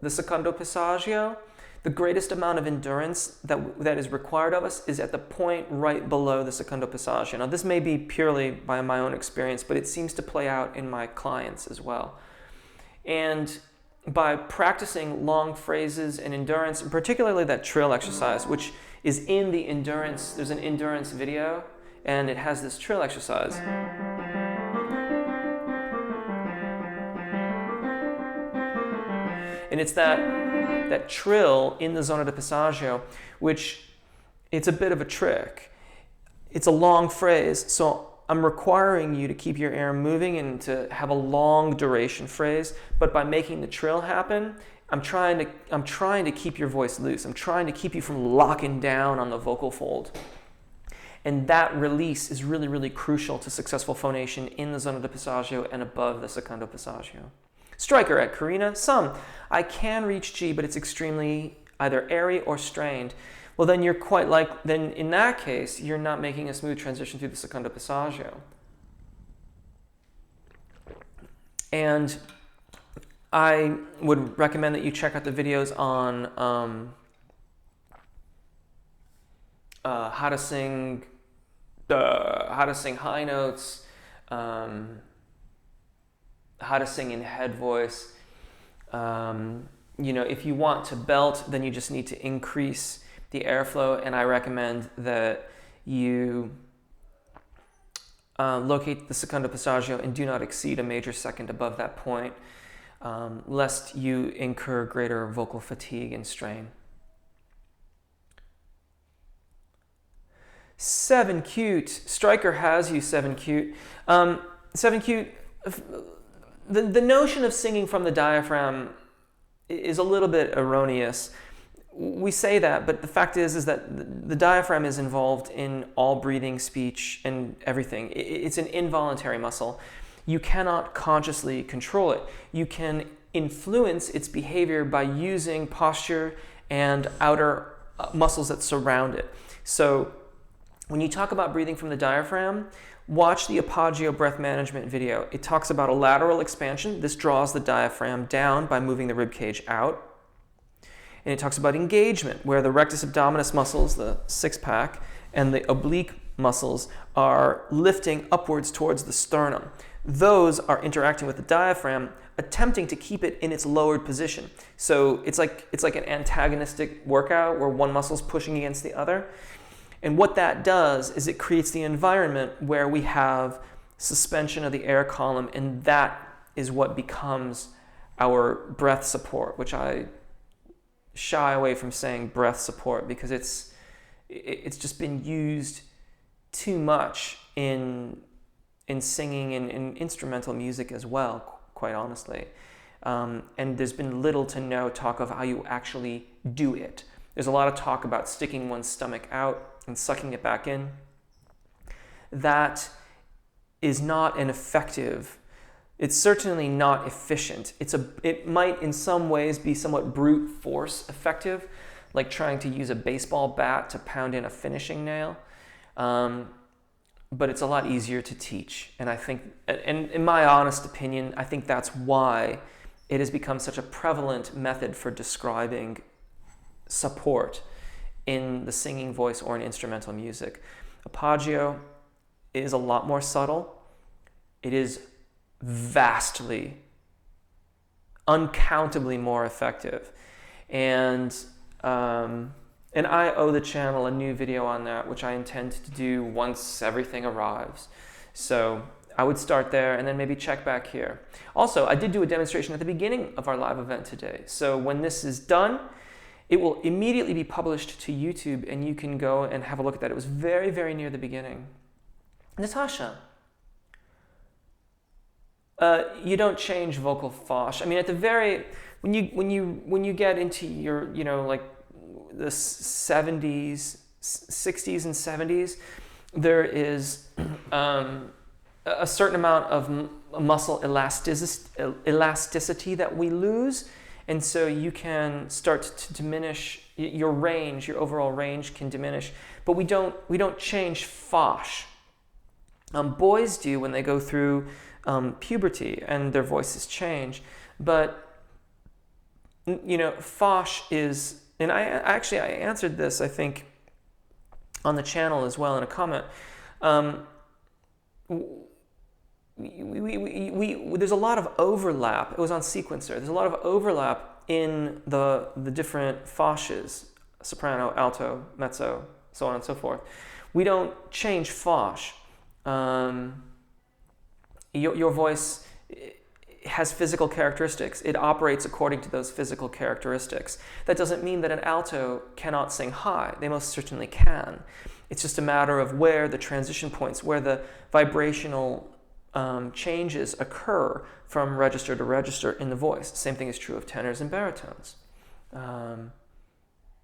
S1: the secondo passaggio, the greatest amount of endurance that is required of us is at the point right below the secondo passaggio. Now, this may be purely by my own experience, but it seems to play out in my clients as well. And by practicing long phrases and endurance, particularly that trill exercise, which is in the endurance, there's an endurance video, and it has this trill exercise. And it's that trill in the zona di passaggio, which it's a bit of a trick. It's a long phrase, so I'm requiring you to keep your air moving and to have a long duration phrase, but by making the trill happen, I'm trying to keep your voice loose. I'm trying to keep you from locking down on the vocal fold. And that release is really, really crucial to successful phonation in the zona di passaggio and above the secondo passaggio. Striker at Karina, I can reach G, but it's extremely either airy or strained. Well, then then in that case, you're not making a smooth transition through the secondo passaggio. And I would recommend that you check out the videos on how to sing high notes, how to sing in head voice. If you want to belt, then you just need to increase the airflow, and I recommend that you locate the secondo passaggio and do not exceed a major second above that point, lest you incur greater vocal fatigue and strain. 7 cute. Striker has you 7 cute. 7 cute. The notion of singing from the diaphragm is a little bit erroneous. We say that, but the fact is that the diaphragm is involved in all breathing, speech, and everything. It's an involuntary muscle. You cannot consciously control it. You can influence its behavior by using posture and outer muscles that surround it. So when you talk about breathing from the diaphragm, watch the Appoggio breath management video. It talks about a lateral expansion. This draws the diaphragm down by moving the rib cage out. And it talks about engagement, where the rectus abdominis muscles, the six-pack, and the oblique muscles are lifting upwards towards the sternum. Those are interacting with the diaphragm, attempting to keep it in its lowered position. So it's like an antagonistic workout where one muscle's pushing against the other. And what that does is it creates the environment where we have suspension of the air column, and that is what becomes our breath support, which I shy away from saying breath support because it's just been used too much in singing and in instrumental music as well, quite honestly. And there's been little to no talk of how you actually do it. There's a lot of talk about sticking one's stomach out and sucking it back in. That is not an effective, it's certainly not efficient. It might in some ways be somewhat brute force effective, like trying to use a baseball bat to pound in a finishing nail. But it's a lot easier to teach. And I think, and in my honest opinion, I think that's why it has become such a prevalent method for describing support in the singing voice or in instrumental music. Appoggio is a lot more subtle. It is vastly, uncountably more effective. And I owe the channel a new video on that, which I intend to do once everything arrives. So I would start there and then maybe check back here. Also, I did do a demonstration at the beginning of our live event today. So when this is done, it will immediately be published to YouTube and you can go and have a look at that. It was very, very near the beginning. Natasha, you don't change vocal fosh. I mean, at the very, when you get into your, like the 70s, 60s and 70s, there is a certain amount of muscle elasticity that we lose. And so you can start to diminish your range, your overall range can diminish, but we don't change fosh. Boys do when they go through puberty and their voices change, but fosh is, and I answered this I think on the channel as well in a comment. There's a lot of overlap. It was on Sequencer. There's a lot of overlap in the different foshes, soprano, alto, mezzo, so on and so forth. We don't change fosh. Your voice, has physical characteristics. It operates according to those physical characteristics. That doesn't mean that an alto cannot sing high. They most certainly can. It's just a matter of where the transition points, where the vibrational changes occur from register to register in the voice. Same thing is true of tenors and baritones.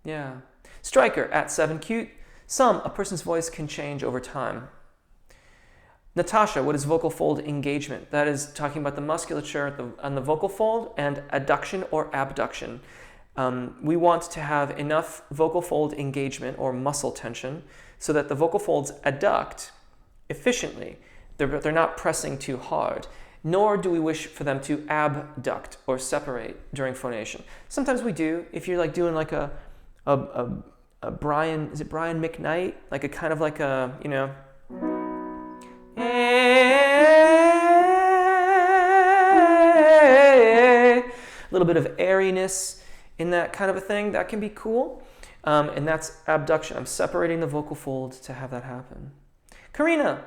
S1: Yeah. Striker at 7 cute. A person's voice can change over time. Natasha, what is vocal fold engagement? That is talking about the musculature on the vocal fold and adduction or abduction. We want to have enough vocal fold engagement or muscle tension so that the vocal folds adduct efficiently. They're not pressing too hard, nor do we wish for them to abduct or separate during phonation. Sometimes we do. If you're like doing like a Brian, is it Brian McKnight? Like a kind of like a, you know, a little bit of airiness in that kind of a thing, that can be cool. And that's abduction. I'm separating the vocal fold to have that happen. Karina,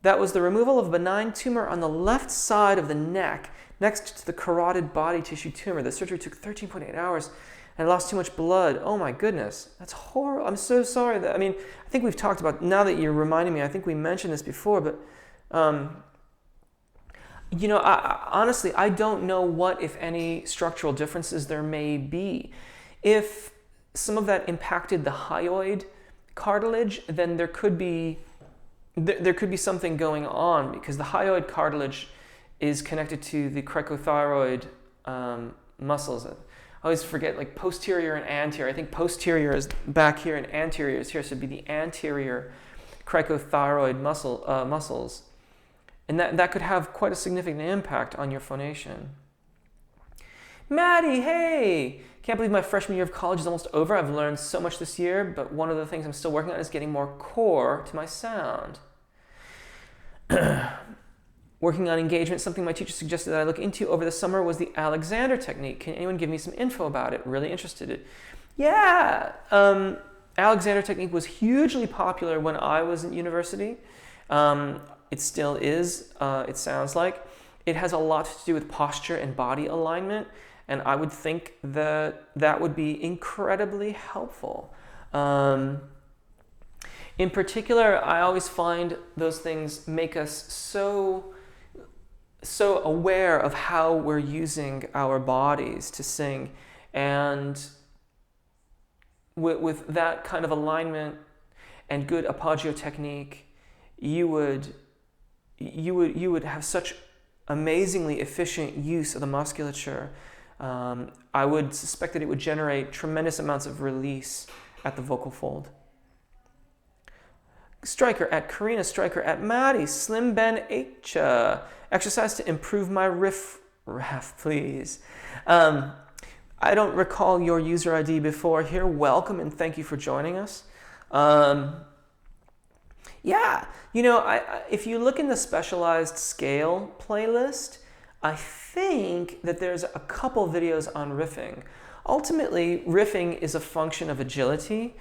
S1: that was the removal of a benign tumor on the left side of the neck next to the carotid body tissue tumor. The surgery took 13.8 hours and I lost too much blood. Oh my goodness, that's horrible. I'm so sorry. I mean, I think we've talked about, now that you're reminding me, I think we mentioned this before, but you know, honestly, I don't know what, if any, structural differences there may be. If some of that impacted the hyoid cartilage, then there could be something going on, because the hyoid cartilage is connected to the cricothyroid muscles. I always forget, like posterior and anterior. I think posterior is back here and anterior is here, so it'd be the anterior cricothyroid muscles. And that could have quite a significant impact on your phonation. Maddie, hey! Can't believe my freshman year of college is almost over. I've learned so much this year, but one of the things I'm still working on is getting more core to my sound. Working on engagement, something my teacher suggested that I look into over the summer was the Alexander technique. Can anyone give me some info about it? Really interested in it. Yeah, Alexander technique was hugely popular when I was in university. It still is, it sounds like. It has a lot to do with posture and body alignment, and I would think that that would be incredibly helpful. In particular, I always find those things make us so aware of how we're using our bodies to sing, and with that kind of alignment and good appoggio technique, you would have such amazingly efficient use of the musculature. I would suspect that it would generate tremendous amounts of release at the vocal fold. Striker at Karina, Striker at Maddie, Slim Ben H. Exercise to improve my riff raff, please. I don't recall your user ID before here. Welcome and thank you for joining us. Yeah, you know, if you look in the specialized scale playlist, I think that there's a couple videos on riffing. Ultimately, riffing is a function of agility,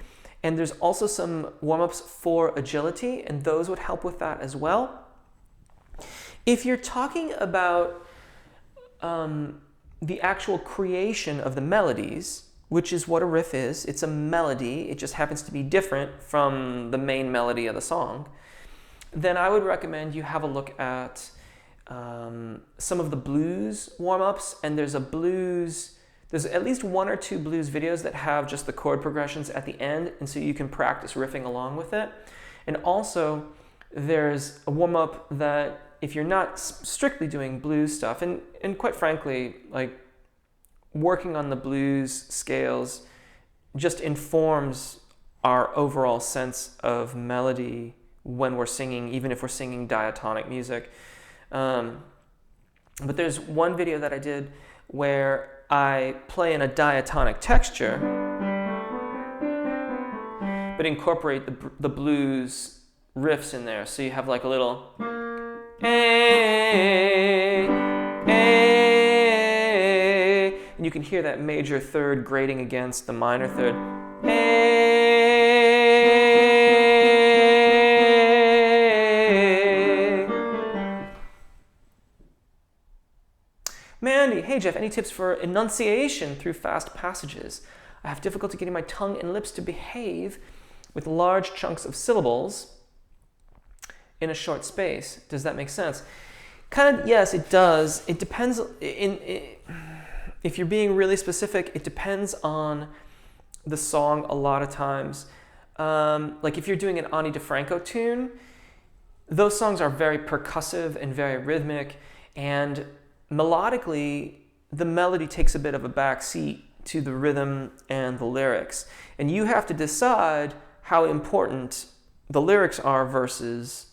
S1: and there's also some warm-ups for agility, and those would help with that as well. If you're talking about the actual creation of the melodies, which is what a riff is, it's a melody, it just happens to be different from the main melody of the song, then I would recommend you have a look at some of the blues warm-ups, and there's at least one or two blues videos that have just the chord progressions at the end, and so you can practice riffing along with it. And also, there's a warm-up that if you're not strictly doing blues stuff, and quite frankly, like working on the blues scales just informs our overall sense of melody when we're singing, even if we're singing diatonic music. But there's one video that I did where I play in a diatonic texture, but incorporate the blues riffs in there. So you have like a little and you can hear that major third grating against the minor third. Hey Jeff, any tips for enunciation through fast passages? I have difficulty getting my tongue and lips to behave with large chunks of syllables in a short space. Does that make sense? Kind of, yes, it does. It depends. If you're being really specific, it depends on the song a lot of times. Like if you're doing an Ani DeFranco tune, those songs are very percussive and very rhythmic, and melodically, the melody takes a bit of a back seat to the rhythm and the lyrics. And you have to decide how important the lyrics are versus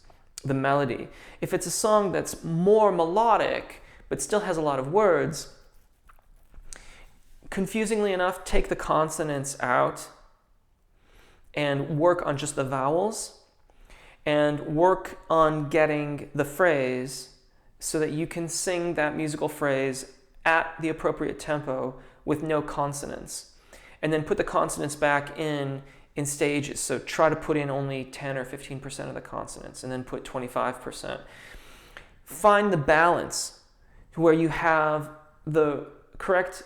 S1: the melody. If it's a song that's more melodic, but still has a lot of words, confusingly enough, take the consonants out and work on just the vowels and work on getting the phrase so that you can sing that musical phrase at the appropriate tempo with no consonants. And then put the consonants back in stages. So try to put in only 10 or 15% of the consonants and then put 25%. Find the balance where you have the correct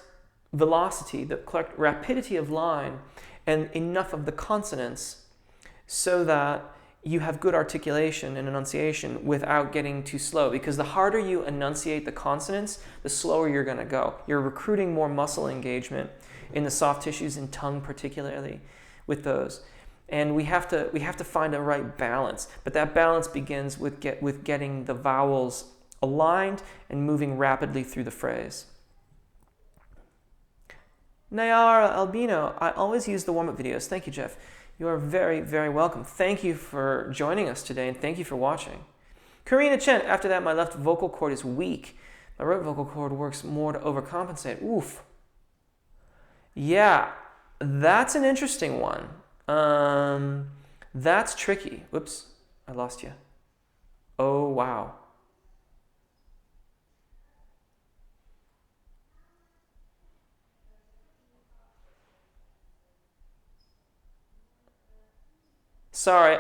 S1: velocity, the correct rapidity of line, and enough of the consonants so that you have good articulation and enunciation without getting too slow. Because the harder you enunciate the consonants, the slower you're going to go. You're recruiting more muscle engagement in the soft tissues and tongue particularly with those. And we have to find a right balance. But that balance begins with getting the vowels aligned and moving rapidly through the phrase. Nayara Albino, I always use the warm-up videos. Thank you, Jeff. You are very, very welcome. Thank you for joining us today, and thank you for watching. Karina Chen, after that, my left vocal cord is weak. My right vocal cord works more to overcompensate. Oof. Yeah, that's an interesting one. That's tricky. Whoops, I lost you. Oh, wow. Sorry,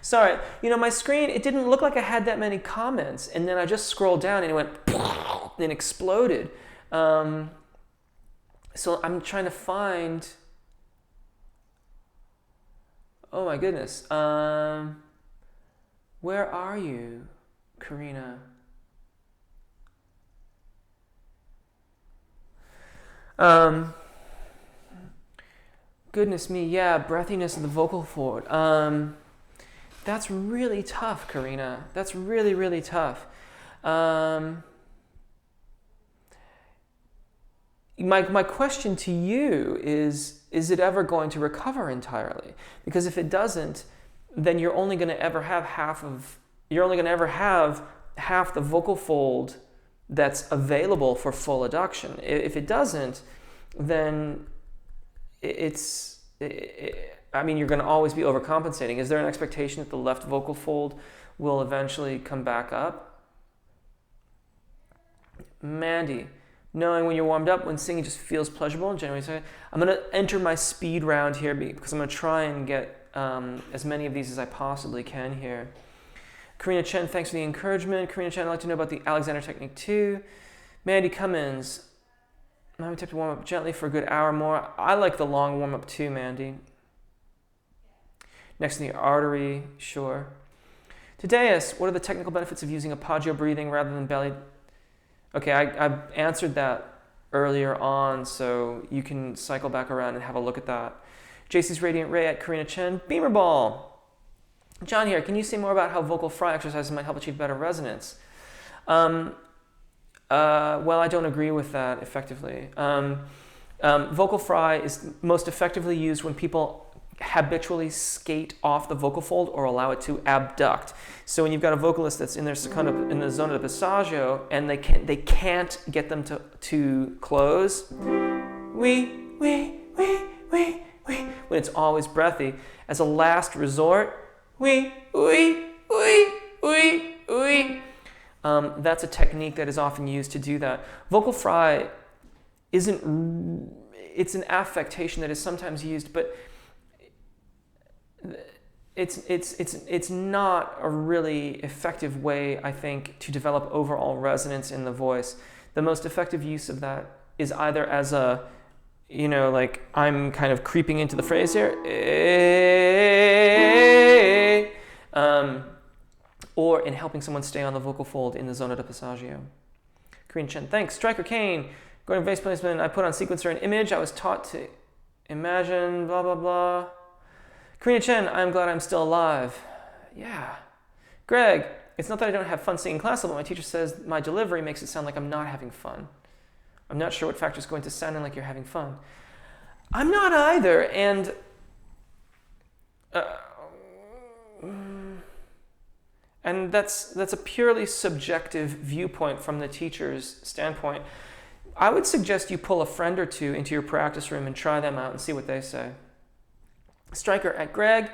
S1: sorry. You know, my screen, it didn't look like I had that many comments, and then I just scrolled down and it went and exploded. So I'm trying to find, oh my goodness. Where are you, Karina? Goodness me, yeah, breathiness of the vocal cord. That's really tough, Karina. That's really, really tough. My question to you is it ever going to recover entirely? Because if it doesn't, then you're only going to ever have half the vocal fold that's available for full adduction. If it doesn't, then I mean, you're going to always be overcompensating. Is there an expectation that the left vocal fold will eventually come back up? Mandy, knowing when you're warmed up, when singing just feels pleasurable and genuinely. I'm going to enter my speed round here because I'm going to try and get as many of these as I possibly can here. Karina Chen, thanks for the encouragement. Karina Chen, I'd like to know about the Alexander technique too. Mandy Cummins, I'm going to warm up gently for a good hour more. I like the long warm up too, Mandy. Next to the artery, sure. Tadeus, what are the technical benefits of using Appoggio breathing rather than belly? Okay, I answered that earlier on, so you can cycle back around and have a look at that. JC's Radiant Ray at Karina Chen. Beamer Ball. John here, can you say more about how vocal fry exercises might help achieve better resonance? Well, I don't agree with that effectively. Vocal fry is most effectively used when people habitually skate off the vocal fold or allow it to abduct. So when you've got a vocalist that's in their secondo, in the zona di passaggio, and they can't get them to close, when it's always breathy, as a last resort, that's a technique that is often used to do that. Vocal fry it's an affectation that is sometimes used, but it's not a really effective way, I think, to develop overall resonance in the voice. the most effective use of that is either as a, like I'm kind of creeping into the phrase here, or in helping someone stay on the vocal fold in the zona de passaggio. Korean Chen, thanks. Striker Kane, going to bass placement, I put on sequencer and image. I was taught to imagine, blah, blah, blah. Korean Chen, I'm glad I'm still alive. Yeah. Greg, it's not that I don't have fun singing classical, but my teacher says my delivery makes it sound like I'm not having fun. I'm not sure what factors go into sounding like you're having fun. I'm not either, and that's a purely subjective viewpoint from the teacher's standpoint. I would suggest you pull a friend or two into your practice room and try them out and see what they say. Striker at Greg.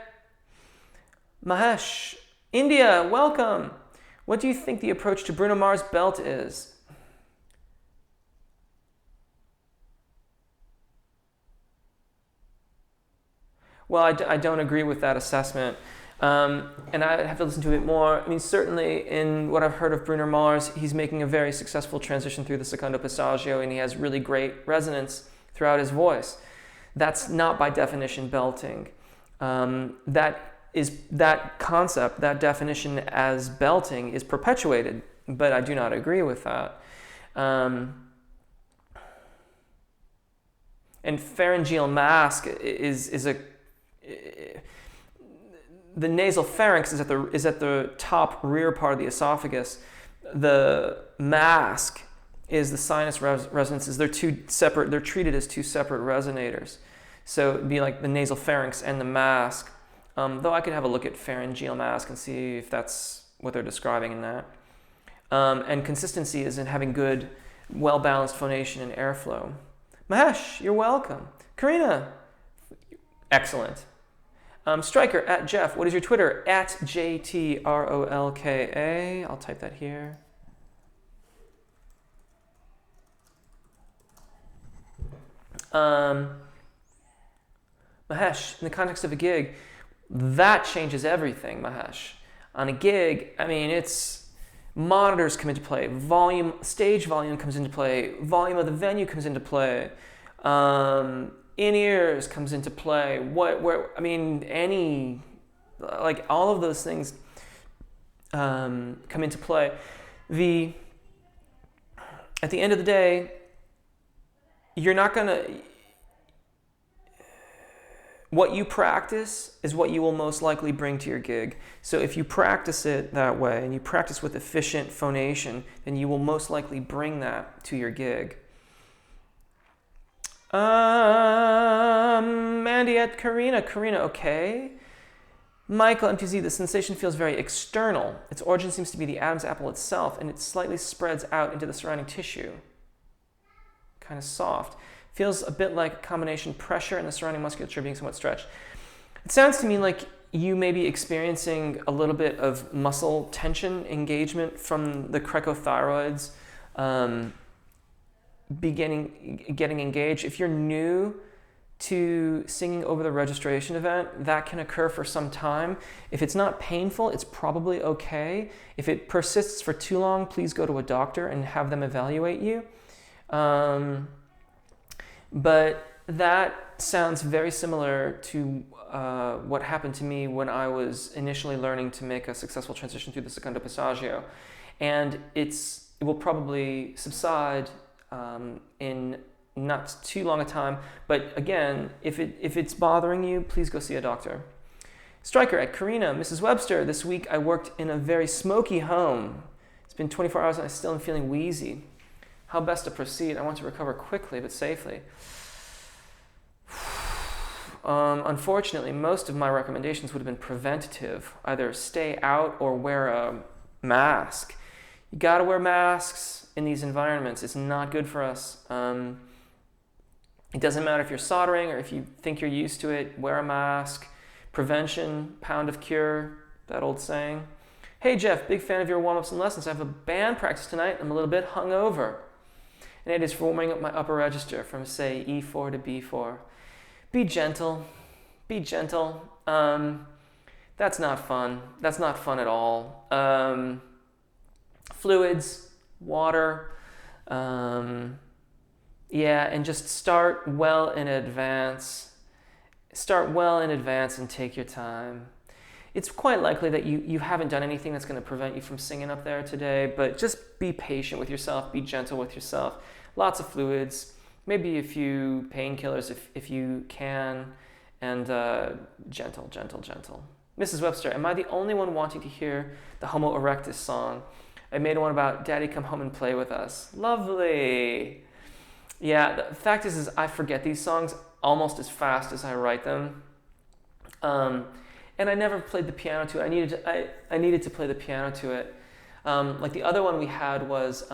S1: Mahesh, India, welcome. What do you think the approach to Bruno Mars' belt is? Well, I don't agree with that assessment. And I have to listen to it more. I mean, certainly in what I've heard of Bruno Mars, he's making a very successful transition through the secondo passaggio, and he has really great resonance throughout his voice. That's not by definition belting. That concept, that definition as belting is perpetuated, but I do not agree with that. And pharyngeal mask is a... The nasal pharynx is at the top rear part of the esophagus. The mask is the sinus resonances. They're treated as two separate resonators. So it'd be like the nasal pharynx and the mask. Though I could have a look at pharyngeal mask and see if that's what they're describing in that. And consistency is in having good, well-balanced phonation and airflow. Mahesh, you're welcome. Karina, excellent. Striker at Jeff, what is your Twitter? At JTROLKA. I'll type that here. Mahesh, in the context of a gig, that changes everything, Mahesh. On a gig, I mean, it's monitors come into play, stage volume comes into play, volume of the venue comes into play, in-ears comes into play, all of those things come into play. At the end of the day, you're not gonna... What you practice is what you will most likely bring to your gig. So if you practice it that way, and you practice with efficient phonation, then you will most likely bring that to your gig. Mandy at Karina, okay. Michael MTZ, the sensation feels very external. Its origin seems to be the Adam's apple itself, and it slightly spreads out into the surrounding tissue. Kind of soft. Feels a bit like a combination pressure and the surrounding musculature being somewhat stretched. It sounds to me like you may be experiencing a little bit of muscle tension engagement from the cricothyroids getting engaged. If you're new to singing over the registration event, that can occur for some time. If it's not painful, it's probably okay. If it persists for too long, please go to a doctor and have them evaluate you. But that sounds very similar to what happened to me when I was initially learning to make a successful transition through the secondo passaggio. And it will probably subside in not too long a time. But again, if it's bothering you, please go see a doctor. Striker at Karina, Mrs. Webster, this week I worked in a very smoky home. It's been 24 hours and I still am feeling wheezy. How best to proceed? I want to recover quickly but safely. Unfortunately, most of my recommendations would have been preventative. Either stay out or wear a mask. You gotta wear masks in these environments. It's not good for us. It doesn't matter if you're soldering or if you think you're used to it, wear a mask. Prevention, pound of cure, that old saying. Hey Jeff, big fan of your warm-ups and lessons. I have a band practice tonight. I'm a little bit hungover. And it is for warming up my upper register from, say, E4 to B4. Be gentle. Be gentle. That's not fun. That's not fun at all. Fluids, water, Yeah, and just start well in advance. Start well in advance and take your time. It's quite likely that you haven't done anything that's going to prevent you from singing up there today, but just be patient with yourself, be gentle with yourself. Lots of fluids, maybe a few painkillers if you can, and gentle, gentle, gentle. Mrs. Webster, am I the only one wanting to hear the Homo erectus song? I made one about Daddy Come Home and Play With Us. Lovely. Yeah, the fact is I forget these songs almost as fast as I write them. And I never played the piano to it. I needed to play the piano to it. Like the other one we had was,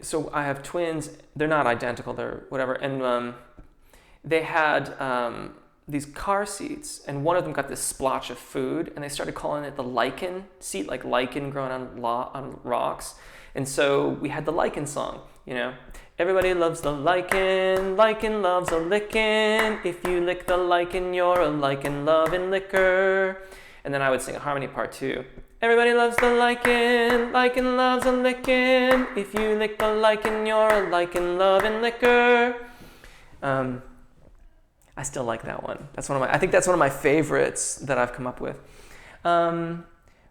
S1: so I have twins. They're not identical. They're whatever. And they had these car seats, and one of them got this splotch of food, and they started calling it the lichen seat, like lichen growing on rocks. And so we had the lichen song, Everybody loves the lichen loves a lickin'. If you lick the lichen, you're a lichen loving liquor. And then I would sing a harmony part 2. Everybody loves the lichen loves a lickin'. If you lick the lichen, you're a lichen loving liquor. I still like that one. I think that's one of my favorites that I've come up with.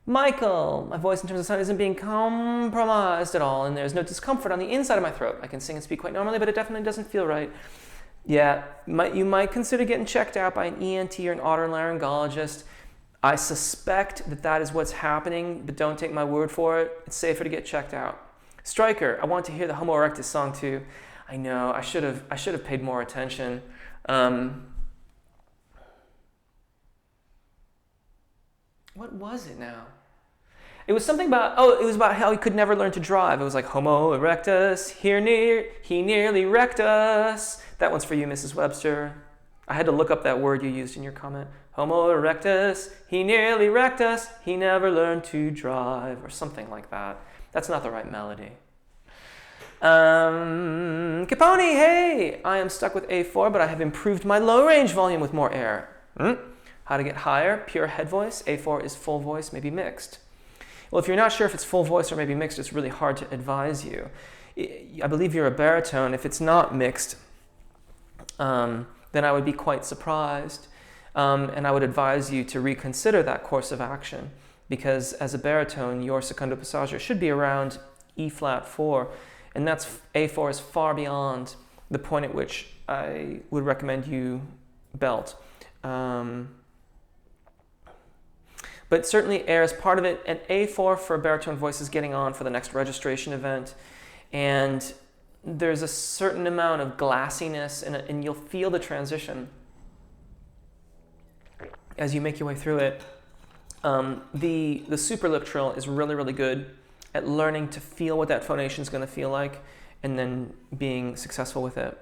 S1: Michael, my voice in terms of sound isn't being compromised at all, and there's no discomfort on the inside of my throat. I can sing and speak quite normally, but it definitely doesn't feel right. Yeah, you might consider getting checked out by an ENT or an otolaryngologist. I suspect that is what's happening, but don't take my word for it. It's safer to get checked out. Stryker, I want to hear the Homo erectus song too. I know, I should have paid more attention. What was it now? It was something about, it was about how he could never learn to drive. It was like, Homo erectus, he nearly wrecked us. That one's for you, Mrs. Webster. I had to look up that word you used in your comment. Homo erectus, he nearly wrecked us. He never learned to drive, or something like that. That's not the right melody. Capone, hey! I am stuck with A4, but I have improved my low range volume with more air. How to get higher? Pure head voice. A4 is full voice, maybe mixed. Well, if you're not sure if it's full voice or maybe mixed, it's really hard to advise you. I believe you're a baritone. If it's not mixed, then I would be quite surprised. And I would advise you to reconsider that course of action, because as a baritone, your secondo passaggio should be around E flat 4, and that's A4 is far beyond the point at which I would recommend you belt. But certainly air is part of it, and A4 for baritone voice is getting on for the next registration event, and there's a certain amount of glassiness, and you'll feel the transition as you make your way through it. The super lip trill is really, really good at learning to feel what that phonation is going to feel like, and then being successful with it.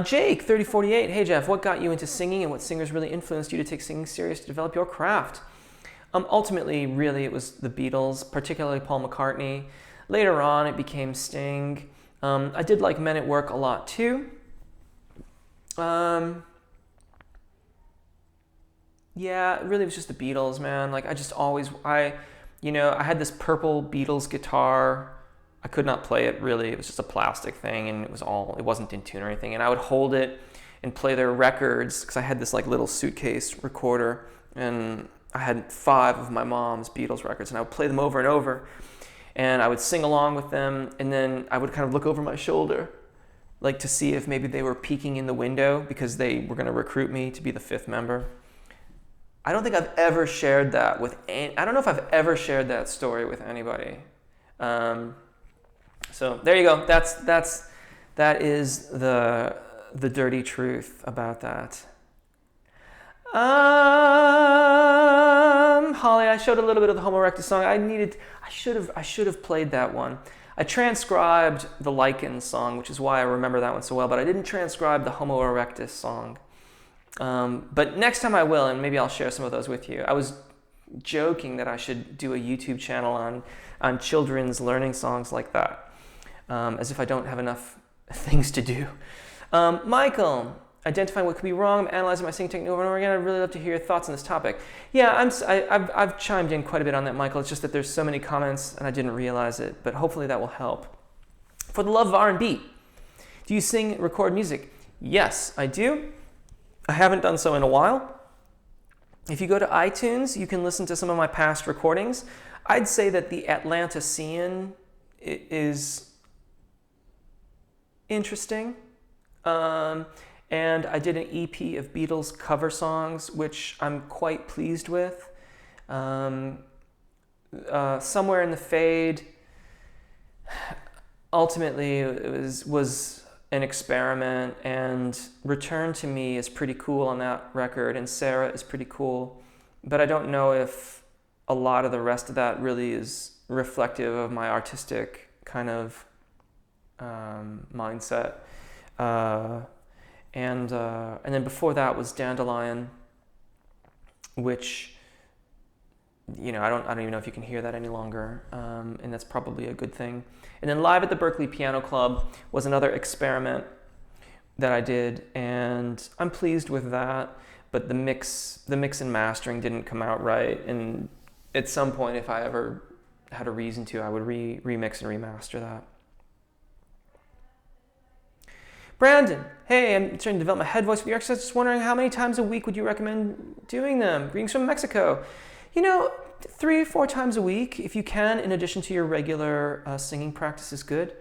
S1: Jake, 3048. Hey Jeff, what got you into singing, and what singers really influenced you to take singing serious to develop your craft? Ultimately, really, it was the Beatles, particularly Paul McCartney. Later on, it became Sting. I did like Men at Work a lot too. Yeah, it really was just the Beatles, man. Like I had this purple Beatles guitar. I could not play it really. It was just a plastic thing, and it wasn't in tune or anything. And I would hold it and play their records, because I had this like little suitcase recorder, and I had 5 of my mom's Beatles records, and I would play them over and over, and I would sing along with them, and then I would kind of look over my shoulder, like to see if maybe they were peeking in the window because they were going to recruit me to be the 5th member. I don't think I've ever shared that I don't know if I've ever shared that story with anybody. So there you go. That is the dirty truth about that. Holly, I showed a little bit of the Homo erectus song. I should have played that one. I transcribed the lichen song, which is why I remember that one so well, but I didn't transcribe the Homo erectus song. But next time I will, and maybe I'll share some of those with you. I was joking that I should do a YouTube channel on children's learning songs like that, as if I don't have enough things to do. Michael, identifying what could be wrong. I'm analyzing my singing technique over and over again. I'd really love to hear your thoughts on this topic. Yeah, I've chimed in quite a bit on that, Michael. It's just that there's so many comments and I didn't realize it, but hopefully that will help. For the love of R&B, do you sing, record music? Yes, I do. I haven't done so in a while. If you go to iTunes, you can listen to some of my past recordings. I'd say that the Atlantean is interesting. And I did an EP of Beatles cover songs, which I'm quite pleased with. Somewhere in the Fade, ultimately it was an experiment, and Return to Me is pretty cool on that record, and Sarah is pretty cool. But I don't know if a lot of the rest of that really is reflective of my artistic kind of mindset. And then before that was Dandelion, which, you know, I don't even know if you can hear that any longer, and that's probably a good thing. And then Live at the Berkeley Piano Club was another experiment that I did, and I'm pleased with that. But the mix and mastering didn't come out right, and at some point, if I ever had a reason to, I would remix and remaster that. Brandon, hey, I'm trying to develop my head voice with your exercise. Just wondering how many times a week would you recommend doing them? Greetings from Mexico. You know, 3 or 4 times a week, if you can, in addition to your regular singing practice, is good.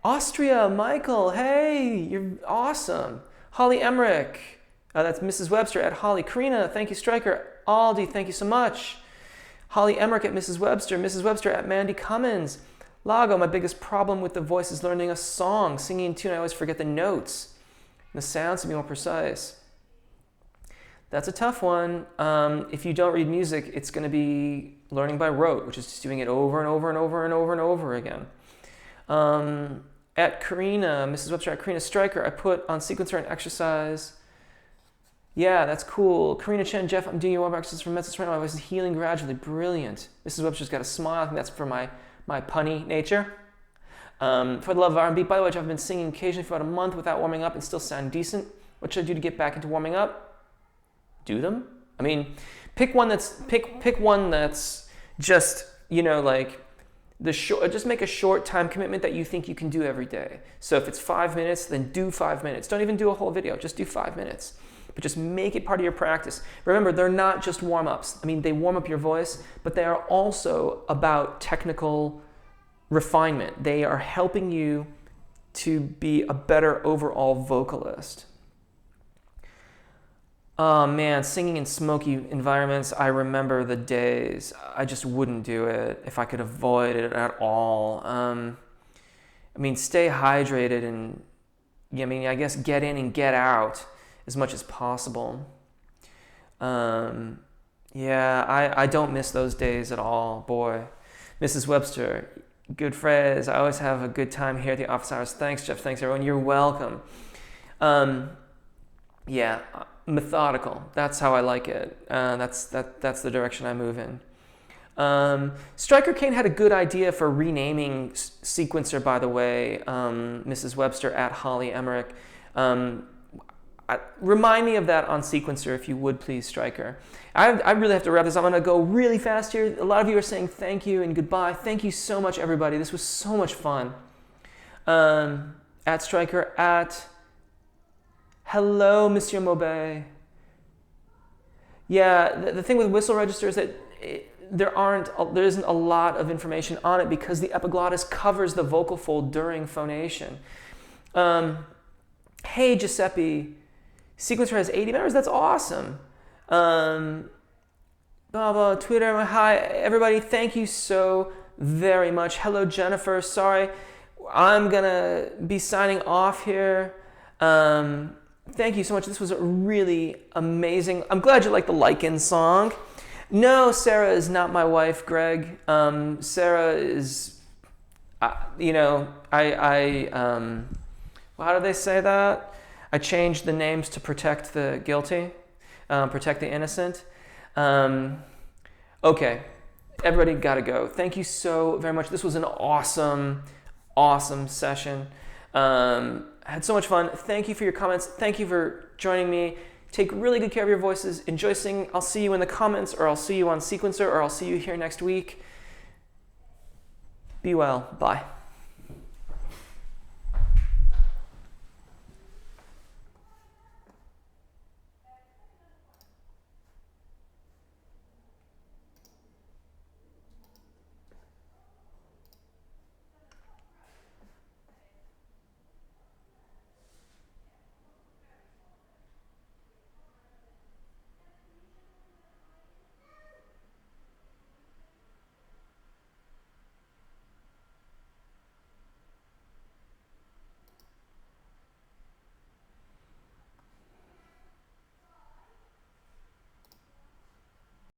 S1: Austria, Michael, hey, you're awesome. Holly Emmerich, that's Mrs. Webster at Holly. Karina, thank you, Stryker. Aldi, thank you so much. Holly Emmerich at Mrs. Webster at Mandy Cummins. Lago, my biggest problem with the voice is learning a song. Singing in tune, I always forget the notes. The sounds to be more precise. That's a tough one. If you don't read music, it's going to be learning by rote, which is just doing it over and over and over and over and over again. At Karina, Mrs. Webster, at Karina Stryker, I put on sequencer and exercise. Yeah, that's cool. Karina Chen, Jeff, I'm doing your warm exercises for mental strength. My voice is healing gradually. Brilliant. Mrs. Webster's got a smile. I think that's for my punny nature. For the love of R&B, by the way, I've been singing occasionally for about a month without warming up and still sound decent. What should I do to get back into warming up? Do them. I mean, pick one that's just, you know, like just make a short time commitment that you think you can do every day. So if it's 5 minutes, then do 5 minutes. Don't even do a whole video, just do 5 minutes. But just make it part of your practice. Remember, they're not just warm-ups. I mean, they warm up your voice, but they are also about technical refinement. They are helping you to be a better overall vocalist. Oh man, singing in smoky environments, I remember the days. I just wouldn't do it if I could avoid it at all. I mean, stay hydrated and, I guess get in and get out as much as possible. I don't miss those days at all, boy. Mrs. Webster, good phrase. I always have a good time here at the office hours. Thanks, Jeff. Thanks, everyone. You're welcome. Methodical. That's how I like it. That's the direction I move in. Stryker Kane had a good idea for renaming sequencer, by the way. Mrs. Webster at Holly Emmerich. Remind me of that on sequencer, if you would, please, Stryker. I really have to wrap this up. I'm going to go really fast here. A lot of you are saying thank you and goodbye. Thank you so much, everybody. This was so much fun. At Stryker, at hello, Monsieur Maubet. Yeah, the thing with whistle register is that there isn't a lot of information on it because the epiglottis covers the vocal fold during phonation. Hey, Giuseppe. Sequencer has 80 members. That's awesome. Twitter. Hi, everybody. Thank you so very much. Hello, Jennifer. Sorry, I'm going to be signing off here. Thank you so much. This was really amazing. I'm glad you liked the Lichen song. No, Sarah is not my wife, Greg. Sarah is, how do they say that? I changed the names to protect the guilty, protect the innocent. Okay, everybody gotta go. Thank you so very much. This was an awesome, awesome session. I had so much fun. Thank you for your comments. Thank you for joining me. Take really good care of your voices. Enjoy singing. I'll see you in the comments, or I'll see you on Sequencer, or I'll see you here next week. Be well. Bye.